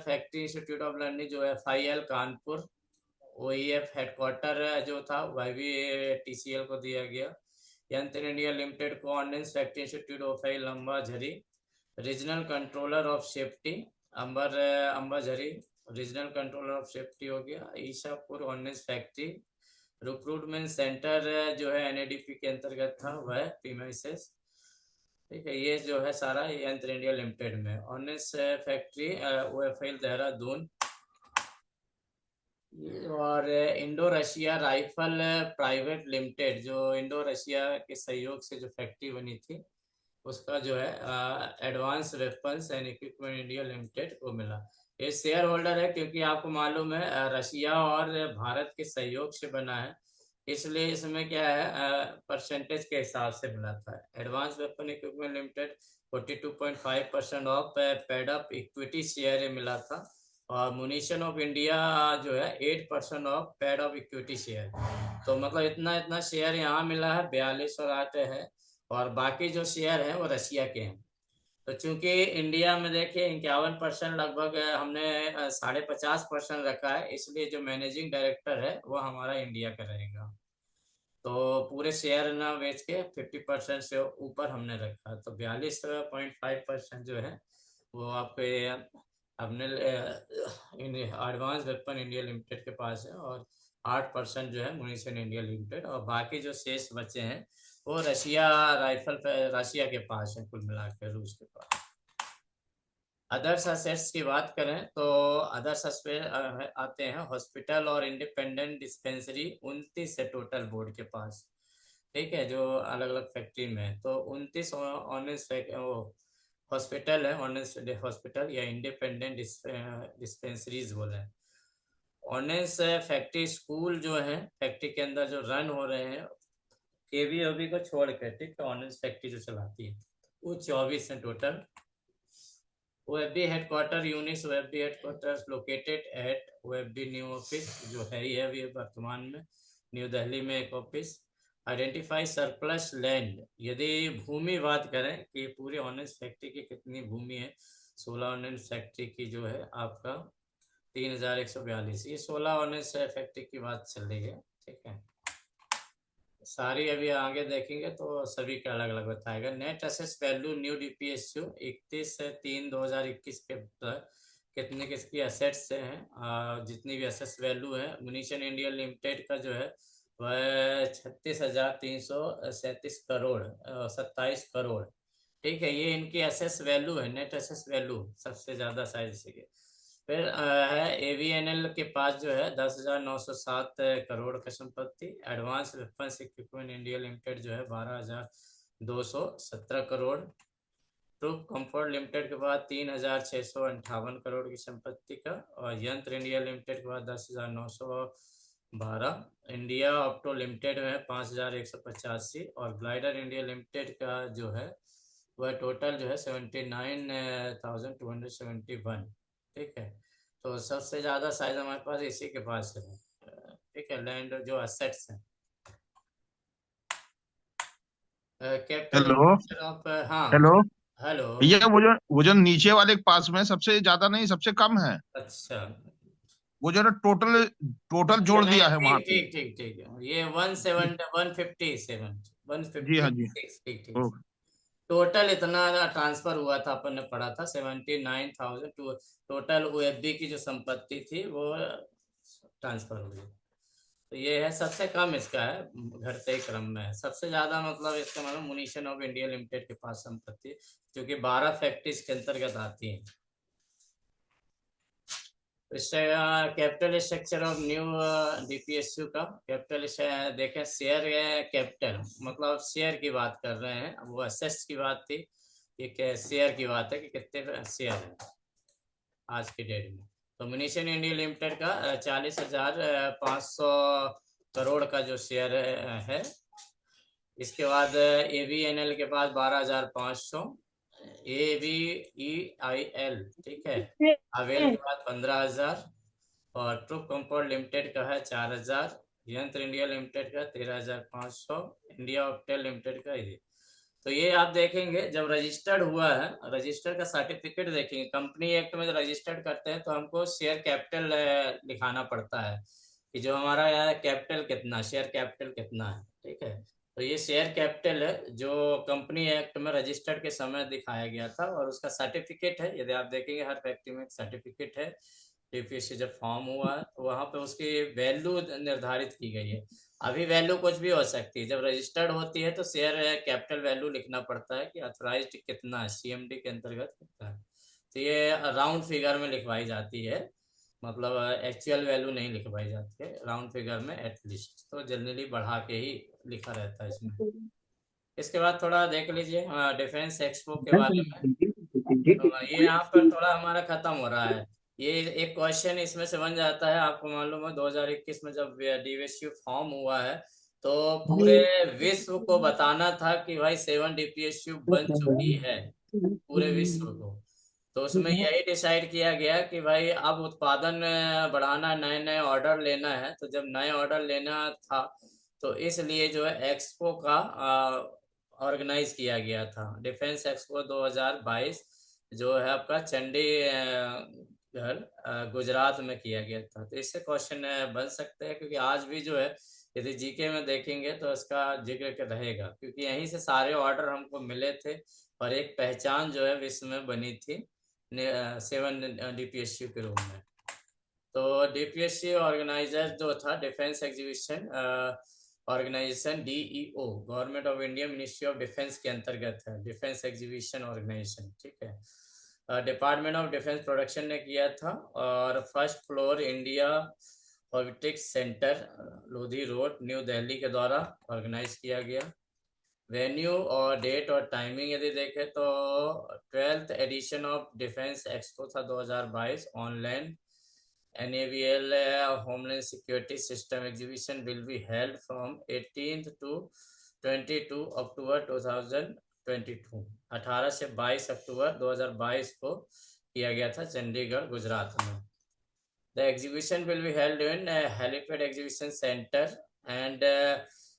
factory institute of learning जो है FIL कानपुर, OEF हेडक्वार्टर जो था वह भी TCL को दिया गया। यंत्र इंडिया लिमिटेड को online factory institute of Ambazari, regional controller of safety Ambazari, regional controller of safety हो गया। Ishapur online factory, recruitment centre जो है NADP के अंतर्गत था वह प्रीमाइसेस, ठीक है। ये जो है सारा यंत्र इंडिया लिमिटेड में। ऑनलाइन फैक्ट्री OFIL देहरादून, और Indo Russia rifle private limited, जो इंडो रशिया के सहयोग से जो फैक्ट्री बनी थी उसका जो है advance weapons and equipment India limited को मिला। ये शेयर होल्डर है क्योंकि आपको मालूम है रशिया और भारत के सहयोग से बना है, इसलिए इसमें क्या है परसेंटेज के हिसाब से मिला था। Advance weapon equipment limited 42.5% of paid up equity share मिला था, और म्यूनिशन ऑफ इंडिया जो है 8% of paid of equity share. तो मतलब इतना इतना शेयर यहाँ मिला है, 42 और 8 है, और बाकी जो शेयर है वो रशिया के हैं। तो चूंकि इंडिया में देखिए 51% लगभग हमने 50.5% रखा है, इसलिए जो मैनेजिंग डायरेक्टर है वो हमारा इंडिया का रहेगा। तो पूरे शेयर ना बेच के 50% से ऊपर हमने रखा, तो 42.5% जो है वो आपके अपने एडवांस वेपन इंडिया लिमिटेड के पास है, और 8% जो है म्यूनिशन इंडिया लिमिटेड, और बाकी जो शेष बचे हैं वो रशिया के पास है, कुल मिलाकर रूस के पास। अदर्स असेट्स की बात करें तो अदर्स आते हैं हॉस्पिटल और इंडिपेंडेंट डिस्पेंसरी, 29 है टोटल बोर्ड के पास, ठीक है, जो अलग अलग फैक्ट्री में है। तो 29 ऑनलाइन हॉस्पिटल है, ऑनलाइन हॉस्पिटल या इंडिपेंडेंट डिस्पेंसरीज बोले। ऑनलाइन फैक्ट्री स्कूल जो है फैक्ट्री के अंदर जो रन हो रहे हैं KVOB को छोड़ कर, ठीक है, ऑनलाइन फैक्ट्री जो चलाती है वो 24 है total. OFD headquarter units, OFD headquarter located at OFD new office जो है ही अभी वर्तमान में न्यू दिल्ली में एक ऑफिस। आइडेंटिफाई सरप्लस लैंड, यदि भूमि बात करें कि पूरी ऑनलाइन फैक्ट्री की कितनी भूमि है, 16 ऑनलाइन फैक्ट्री की जो है आपका 3142, ये 16 ऑनलाइन फैक्ट्री की बात चल रही है, ठीक है। सारी अभी आगे देखेंगे तो सभी का अलग अलग बताएगा। Net asset value new DPSU 31/3/2021 के कितने किसकी एसेट्स हैं, जितनी भी एसेट्स वैल्यू है म्यूनिशन इंडिया लिमिटेड का जो है वह 36,337 करोड़ 27 करोड़, ठीक है, ये इनकी एसेट्स वैल्यू है, नेट एसेट्स वैल्यू सबसे ज्यादा साइज से। फिर है AVNL के पास जो है 10,907 करोड़ का संपत्ति। Advance weapons equipment India limited जो है 12,217 करोड़। ट्रूप कंफर्ट लिमिटेड के बाद 3,658 करोड़ की संपत्ति का, और यंत्र इंडिया लिमिटेड के बाद 10,912। इंडिया ऑप्टो लिमिटेड में 5,185, और ग्लाइडर इंडिया लिमिटेड का जो है वह टोटल जो है 79,271, ठीक है। तो सबसे ज्यादा साइज हमारे पास इसी के पास है, ठीक है, लैंड जो असेट्स हैं। कैपिटल हेलो ऑफ, हाँ, हेलो। हेलो, ये वो जो नीचे वाले के पास में सबसे ज्यादा नहीं, सबसे कम है। अच्छा, वो जो ना टोटल टोटल जोड़ नहीं, दिया है वहां ठीक पे। ठीक ठीक ठीक है, ये 157 जी हाँ जी। 156, ठीक ठीक। ओ, टोटल इतना ट्रांसफर हुआ था, अपन ने पढ़ा था 79,000 टोटल ओएफबी की जो संपत्ति थी वो ट्रांसफर हुई। तो ये है सबसे कम, इसका है घटते क्रम में है। सबसे ज्यादा मतलब इसका मतलब मुनीशन ऑफ इंडिया लिमिटेड के पास संपत्ति, जो कि 12 फैक्ट्रीज के अंतर्गत आती है। Capital structure of new DPSU का कैपिटल देखें, शेयर कैपिटल मतलब शेयर की बात कर रहे हैं, वो असेट्स की बात थी, ये शेयर की बात है कि कितने शेयर है आज की डेट में। तो मुनीशन इंडिया लिमिटेड का 40,500 करोड़ का जो शेयर है। इसके बाद एवीएनएल के पास 12,500, AVEIL, ठीक है, अवेल के बाद 15,000, और ट्रुप कंपाउंड लिमिटेड का है 4,000, यंत्र इंडिया लिमिटेड का 13,500, इंडिया ऑप्टेल लिमिटेड का ये। तो ये आप देखेंगे जब रजिस्टर्ड हुआ है, रजिस्टर का सर्टिफिकेट देखेंगे, कंपनी एक्ट में जब रजिस्टर्ड करते हैं तो हमको शेयर कैपिटल लिखाना पड़ता है कि जो हमारा कैपिटल कितना, शेयर कैपिटल कितना है, ठीक है। तो ये शेयर कैपिटल है जो कंपनी एक्ट में रजिस्टर्ड के समय दिखाया गया था, और उसका सर्टिफिकेट है, यदि आप देखेंगे हर फैक्ट्री में एक सर्टिफिकेट है। डीपीएससी जब फॉर्म हुआ है तो वहां पे उसकी वैल्यू निर्धारित की गई है। अभी वैल्यू कुछ भी हो सकती है, जब रजिस्टर्ड होती है तो शेयर कैपिटल वैल्यू लिखना पड़ता है कि अथोराइज्ड कितना है, सीएमडी के अंतर्गत कितना है। तो ये राउंड फिगर में लिखवाई जाती है, मतलब एक्चुअल वैल्यू नहीं लिखवाई जाती है, राउंड फिगर में एटलीस्ट, तो जनरली बढ़ा के ही लिखा रहता है इसमें। इसके बाद थोड़ा देख लीजिए डिफेंस एक्सपो के बारे में। तो ये यहाँ पर थोड़ा हमारा खत्म हो रहा है। ये एक क्वेश्चन इसमें से बन जाता है, आपको मालूम है 2021 में जब डीवीएसयू फॉर्म हुआ है तो पूरे विश्व को बताना था कि भाई 7 डीपीएसयू बन चुकी है पूरे विश्व को। तो उसमें यही डिसाइड किया गया कि भाई अब उत्पादन बढ़ाना, नए नए ऑर्डर लेना है। तो जब नए ऑर्डर लेना था तो इसलिए जो है एक्सपो का ऑर्गेनाइज किया गया था, डिफेंस एक्सपो 2022, जो है आपका चंडीगढ़ गुजरात में किया गया था। तो इससे क्वेश्चन बन सकते हैं, क्योंकि आज भी जो है यदि जीके में देखेंगे तो इसका जिक्र रहेगा, क्योंकि यहीं से सारे ऑर्डर हमको मिले थे और एक पहचान जो है विश्व में बनी थी 7 डीपीएसयू के रूप में। तो डीपीएससी ऑर्गेनाइजर जो था defence exhibition organisation, DEO, government of India ministry of defence के अंतर्गत है डिफेंस एग्जीबिशन ऑर्गेनाइजेशन, ठीक है। डिपार्टमेंट ऑफ डिफेंस प्रोडक्शन ने किया था, और फर्स्ट फ्लोर इंडिया ऑर्बिटिक्स centre, Lodhi Road, New Delhi के द्वारा ऑर्गेनाइज किया गया। वेन्यू और डेट और टाइमिंग यदि देखें तो 12th addition of defence expo था 2022 online. NAVL Homeland Security System Exhibition will be held from 18th to 22 October 2022, 18 से 22 अक्टूबर 2022 को किया गया था चंडीगढ़ गुजरात में। The exhibition will be held in Helipad Exhibition Center and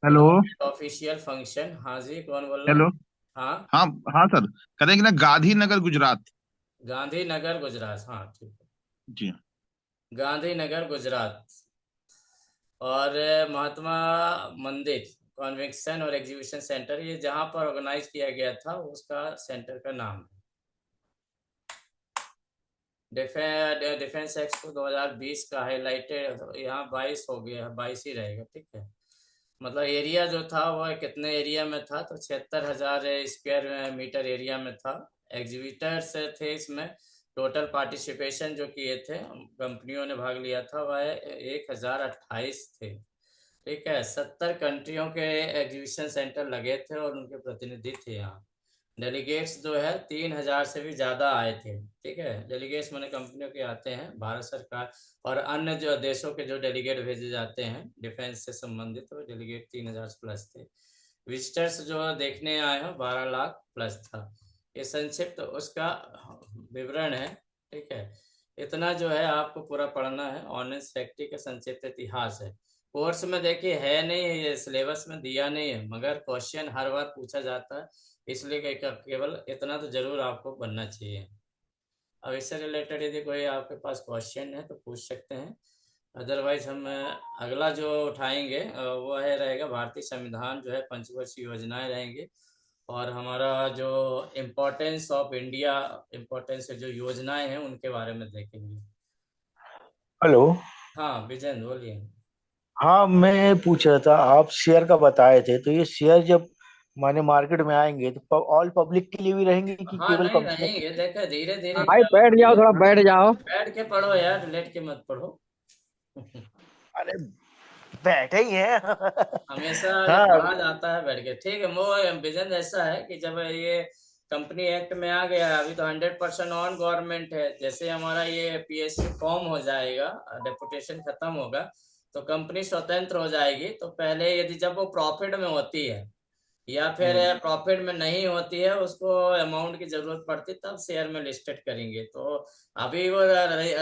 hello official function. हाँ जी, कौन बोल रहा? हेलो। हाँ, हाँ हाँ सर, करेंगे ना गांधीनगर गुजरात। गांधीनगर गुजरात, हाँ ठीक है, जी गांधीनगर गुजरात। और महात्मा मंदिर कन्वेंशन और एग्जीबिशन सेंटर, ये जहां पर ऑर्गेनाइज किया गया था उसका सेंटर का नाम है। डिफेंस एक्सपो 2020 का हाईलाइटेड यहाँ 22 हो गया है, 22 ही रहेगा, ठीक है। मतलब एरिया जो था वो कितने एरिया में था, तो 76,000 स्क्वायर मीटर एरिया में था। एग्जीबिटर्स थे इसमें, टोटल पार्टिसिपेशन जो किए थे, कंपनियों ने भाग लिया था, वह 1,028 थे, ठीक है। 70 कंट्रियों के एग्जीबिशन सेंटर लगे थे और उनके प्रतिनिधि थे यहाँ। डेलीगेट्स जो है 3,000 से भी ज्यादा आए थे, ठीक है। डेलीगेट्स माने कंपनियों के आते हैं, भारत सरकार और अन्य जो देशों के जो डेलीगेट भेजे जाते हैं डिफेंस से संबंधित, तो डेलीगेट 3,000 प्लस थे। विजिटर्स जो देखने आए हैं 12 लाख प्लस था। ये संक्षिप्त उसका विवरण है। ठीक है, इतना जो है आपको पूरा पढ़ना है। ऑनेस्ट फैक्ट्री का संक्षिप्त इतिहास है। कोर्स में देखिए है नहीं, ये सिलेबस में दिया नहीं है, मगर क्वेश्चन हर बार पूछा जाता है, इसलिए केवल इतना तो जरूर आपको बनना चाहिए। अब इससे रिलेटेड यदि कोई आपके पास क्वेश्चन है तो पूछ सकते हैं, अदरवाइज हम अगला जो उठाएंगे वो है रहेगा भारतीय संविधान जो है पंचवर्षीय योजनाएं रहेंगे, और हमारा जो इम्पोर्टेंस ऑफ इंडिया, इम्पोर्टेंस जो योजनाएं हैं उनके बारे में देखेंगे। हेलो। हाँ विजेंद्र बोलिए। हाँ, मैं पूछ रहा था, आप शेयर का बताए थे, तो ये शेयर जब माने मार्केट में आएंगे तो ऑल पब्लिक के लिए भी रहेंगे कि हाँ केवल नहीं कंपनी? रहेंगे, देखो धीरे धीरे भाई क्या बैठ जाओ, थोड़ा बैठ जाओ। बैठ के पढ़ो यार, लेट के मत पढ़ो। अरे बैठे ही हैं। हमेशा जब हाँ। पढ़ा जाता है बैठ के, ठीक है। वो विजन ऐसा है कि जब ये कंपनी एक्ट में आ गया, अभी तो 100% ऑन गवर्नमेंट है, जैसे हमारा ये पीएसयू फॉर्म हो जाएगा, डेपुटेशन खत्म होगा, तो कंपनी स्वतंत्र हो जाएगी। तो पहले यदि जब वो प्रॉफिट में होती है या फिर प्रॉफिट में नहीं होती है, उसको अमाउंट की जरूरत पड़ती, तब शेयर में लिस्टेड करेंगे। तो अभी वो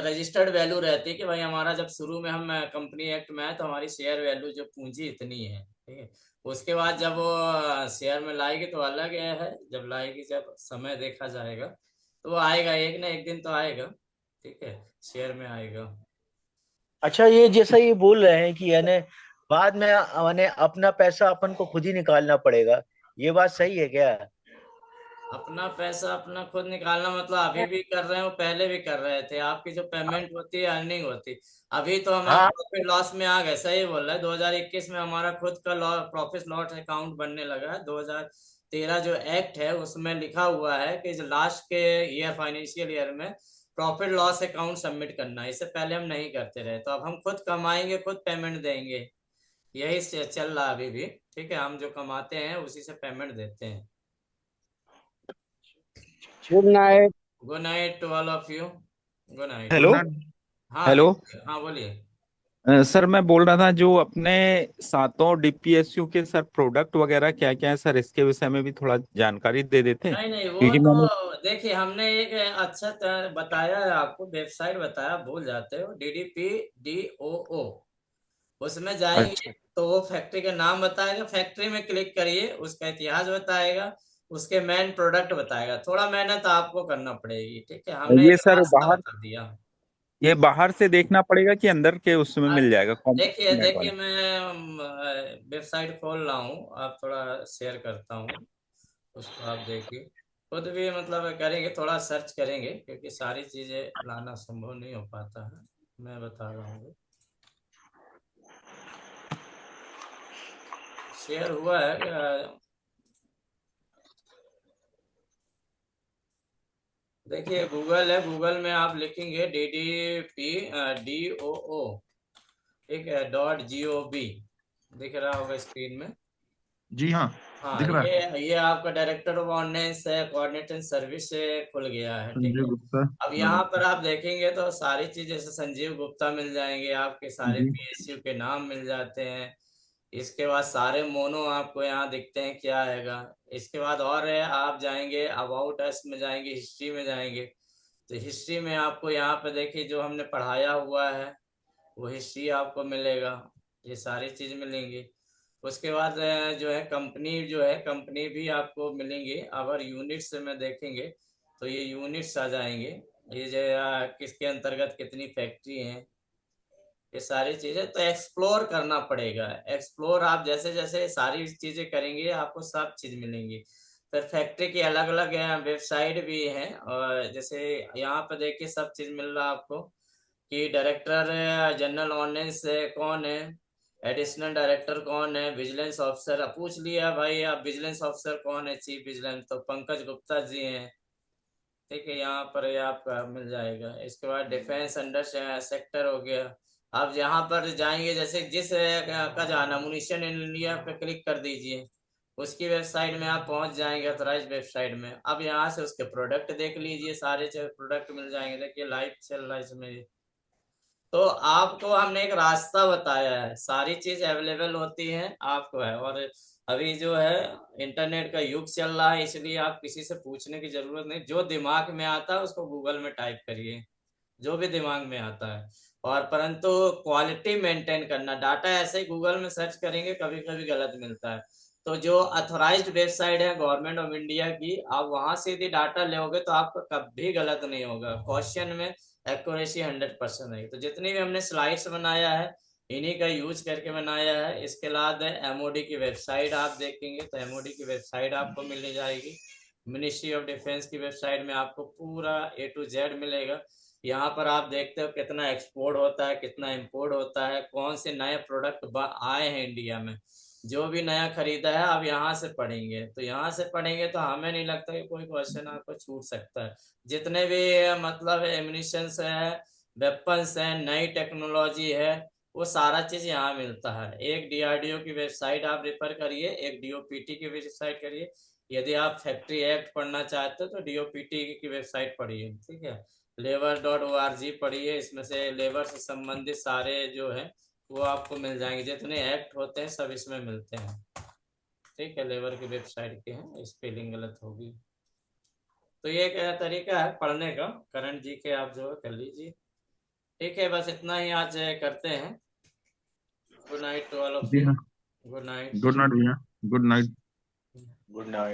रजिस्टर्ड वैल्यू रहती है कि भाई हमारा जब शुरू में हम कंपनी एक्ट में आए तो हमारी शेयर वैल्यू जो पूंजी इतनी है, ठीक है। उसके बाद जब वो शेयर में लाएगी तो अलग है, जब लाएगी, जब समय देखा जाएगा तो वो आएगा, एक ना एक दिन तो आएगा, ठीक है, शेयर में आएगा। अच्छा, ये जैसा ये बोल रहे हैं कि यानी बाद में माने अपना पैसा अपन को खुद ही निकालना पड़ेगा, ये बात सही है क्या? अपना पैसा अपना खुद निकालना मतलब अभी भी कर रहे हो, पहले भी कर रहे थे। आपकी जो पेमेंट होती है, अर्निंग होती, अभी तो हम हाँ। प्रॉफिट लॉस में आ गए, सही बोल रहे हैं। 2021 में हमारा खुद का प्रॉफिट लॉस अकाउंट बनने लगा है। 2013 जो एक्ट है उसमें लिखा हुआ है कि लास्ट के ईयर, फाइनेंशियल ईयर में प्रॉफिट लॉस अकाउंट सबमिट करना है। इससे पहले हम नहीं करते रहे, तो अब हम खुद कमाएंगे, खुद पेमेंट देंगे। यही चल रहा है अभी भी, ठीक है। हम जो कमाते हैं उसी से पेमेंट देते हैं। Good night. Good night to all of you. Good night. Hello. हाँ हेलो। हाँ बोलिए। सर मैं बोल रहा था जो अपने सातों डीपीएसयू के सर प्रोडक्ट वगैरह क्या क्या है सर, इसके विषय में भी थोड़ा जानकारी दे देते, नहीं नहीं, वो क्योंकि मैंने। तो देखिए हमने एक अच्छा बताया है आपको, वेबसाइट बताया, भूल जाते हो, DDPDOO, उसमें जाएंगे अच्छा। तो वो फैक्ट्री का नाम बताएगा, फैक्ट्री में क्लिक करिए, उसका इतिहास बताएगा, उसके मेन प्रोडक्ट बताएगा। थोड़ा मेहनत आपको करना पड़ेगी, ठीक है, हमने ये एक सर रास्ता बाहर, बता दिया। ये बाहर से देखना पड़ेगा कि अंदर के उसमें हाँ, मिल जाएगा देखिए कॉम्पोनेंट देखिए वाले? मैं वेबसाइट खोल रहा हूँ, आप थोड़ा शेयर करता हूँ, उसको आप देखिए, खुद भी मतलब करेंगे, थोड़ा सर्च करेंगे, क्योंकि सारी चीजें लाना संभव नहीं हो पाता है। मैं बता रहा हूँ, शेयर हुआ है। देखिए गूगल है, गूगल में आप लिखेंगे DDPDOO, ठीक है, .gov, दिख रहा होगा स्क्रीन में। जी हाँ, हाँ, दिख रहा है। ये आपका डायरेक्टर ऑफ ऑर्डिनेंस है, कोऑर्डिनेशन सर्विस से खुल गया है, ठीक संजय है। गुप्ता। अब यहाँ पर आप देखेंगे तो सारी चीजें, जैसे संजीव गुप्ता मिल जाएंगे, आपके सारे जी। पीएसयू के नाम मिल जाते हैं। इसके बाद सारे मोनो आपको यहाँ दिखते हैं, क्या आएगा। इसके बाद और है, आप जाएंगे अबाउट अस में, जाएंगे हिस्ट्री में जाएंगे, तो हिस्ट्री में आपको यहाँ पे देखिए जो हमने पढ़ाया हुआ है वो हिस्ट्री आपको मिलेगा, ये सारी चीज मिलेंगी। उसके बाद जो है कंपनी, जो है कंपनी भी आपको मिलेंगी। अगर यूनिट्स में देखेंगे तो ये यूनिट्स आ जाएंगे, ये जो किसके अंतर्गत कितनी फैक्ट्री हैं, ये सारी चीजें तो एक्सप्लोर करना पड़ेगा। एक्सप्लोर आप जैसे जैसे सारी चीजें करेंगे आपको सब चीज मिलेंगी। फिर फैक्ट्री की अलग अलग वेबसाइट भी है, और जैसे यहाँ पे देखिए सब चीज मिल रहा है आपको, कि डायरेक्टर जनरल ऑर्डिनेंस कौन है, एडिशनल डायरेक्टर कौन है, विजिलेंस ऑफिसर, अब पूछ लिया भाई आप विजिलेंस ऑफिसर कौन है, चीफ विजिलेंस, तो पंकज गुप्ता जी हैं, ठीक है, यहाँ पर ये आपका मिल जाएगा। इसके बाद डिफेंस अंडर सेक्टर हो गया। आप यहाँ पर जाएंगे, जैसे जिस का जाना, मुनिशन इंडिया पे क्लिक कर दीजिए, उसकी वेबसाइट में आप पहुंच जाएंगे, ऑथराइज वेबसाइट में। अब यहाँ से उसके प्रोडक्ट देख लीजिए, सारे प्रोडक्ट मिल जाएंगे, देखिए लाइव चल रहा है इसमें। तो आपको हमने एक रास्ता बताया है, सारी चीज अवेलेबल होती है आपको है। और अभी जो है इंटरनेट का युग चल रहा है, इसलिए आप किसी से पूछने की जरूरत नहीं, जो दिमाग में आता है उसको गूगल में टाइप करिए, जो भी दिमाग में आता है। और परंतु क्वालिटी मेंटेन करना, डाटा ऐसे ही गूगल में सर्च करेंगे कभी कभी गलत मिलता है। तो जो अथोराइज्ड वेबसाइट है गवर्नमेंट ऑफ इंडिया की, आप वहां से यदि डाटा लोगे तो आपका कभी गलत नहीं होगा, क्वेश्चन में एक्यूरेसी 100% रहेगी। तो जितनी भी हमने स्लाइड्स बनाया है इन्हीं का यूज करके बनाया है। इसके बाद एमओडी की वेबसाइट आप देखेंगे तो एमओडी की वेबसाइट आपको मिल जाएगी। मिनिस्ट्री ऑफ डिफेंस की वेबसाइट में आपको पूरा A to Z मिलेगा। यहाँ पर आप देखते हो कितना एक्सपोर्ट होता है, कितना इंपोर्ट होता है, कौन से नए प्रोडक्ट आए हैं इंडिया में, जो भी नया खरीदा है आप यहाँ से पढ़ेंगे। तो यहाँ से पढ़ेंगे तो हमें नहीं लगता कि कोई क्वेश्चन आपको छूट सकता है। जितने भी मतलब एमिनिशंस है, वेपन्स है, नई टेक्नोलॉजी है, वो सारा चीज यहाँ मिलता है। एक DRDO की वेबसाइट आप रेफर करिए, एक DOPT की वेबसाइट करिए। यदि आप फैक्ट्री एक्ट पढ़ना चाहते हो तो DOPT की वेबसाइट पढ़िए, ठीक है। labor.org पढ़िए, इसमें से लेबर से संबंधित सारे जो है वो आपको मिल जाएंगे, जितने एक्ट होते हैं सब इसमें मिलते हैं, ठीक है। लेबर की वेबसाइट के हैं, स्पेलिंग गलत होगी। तो ये एक तरीका है पढ़ने का, करंट GK आप जो है कर लीजिए, ठीक है। बस इतना ही आज करते हैं। Good night to all of जी यू। हाँ, गुड नाइट। गुड नाइट भैया, गुड नाइट। Good night.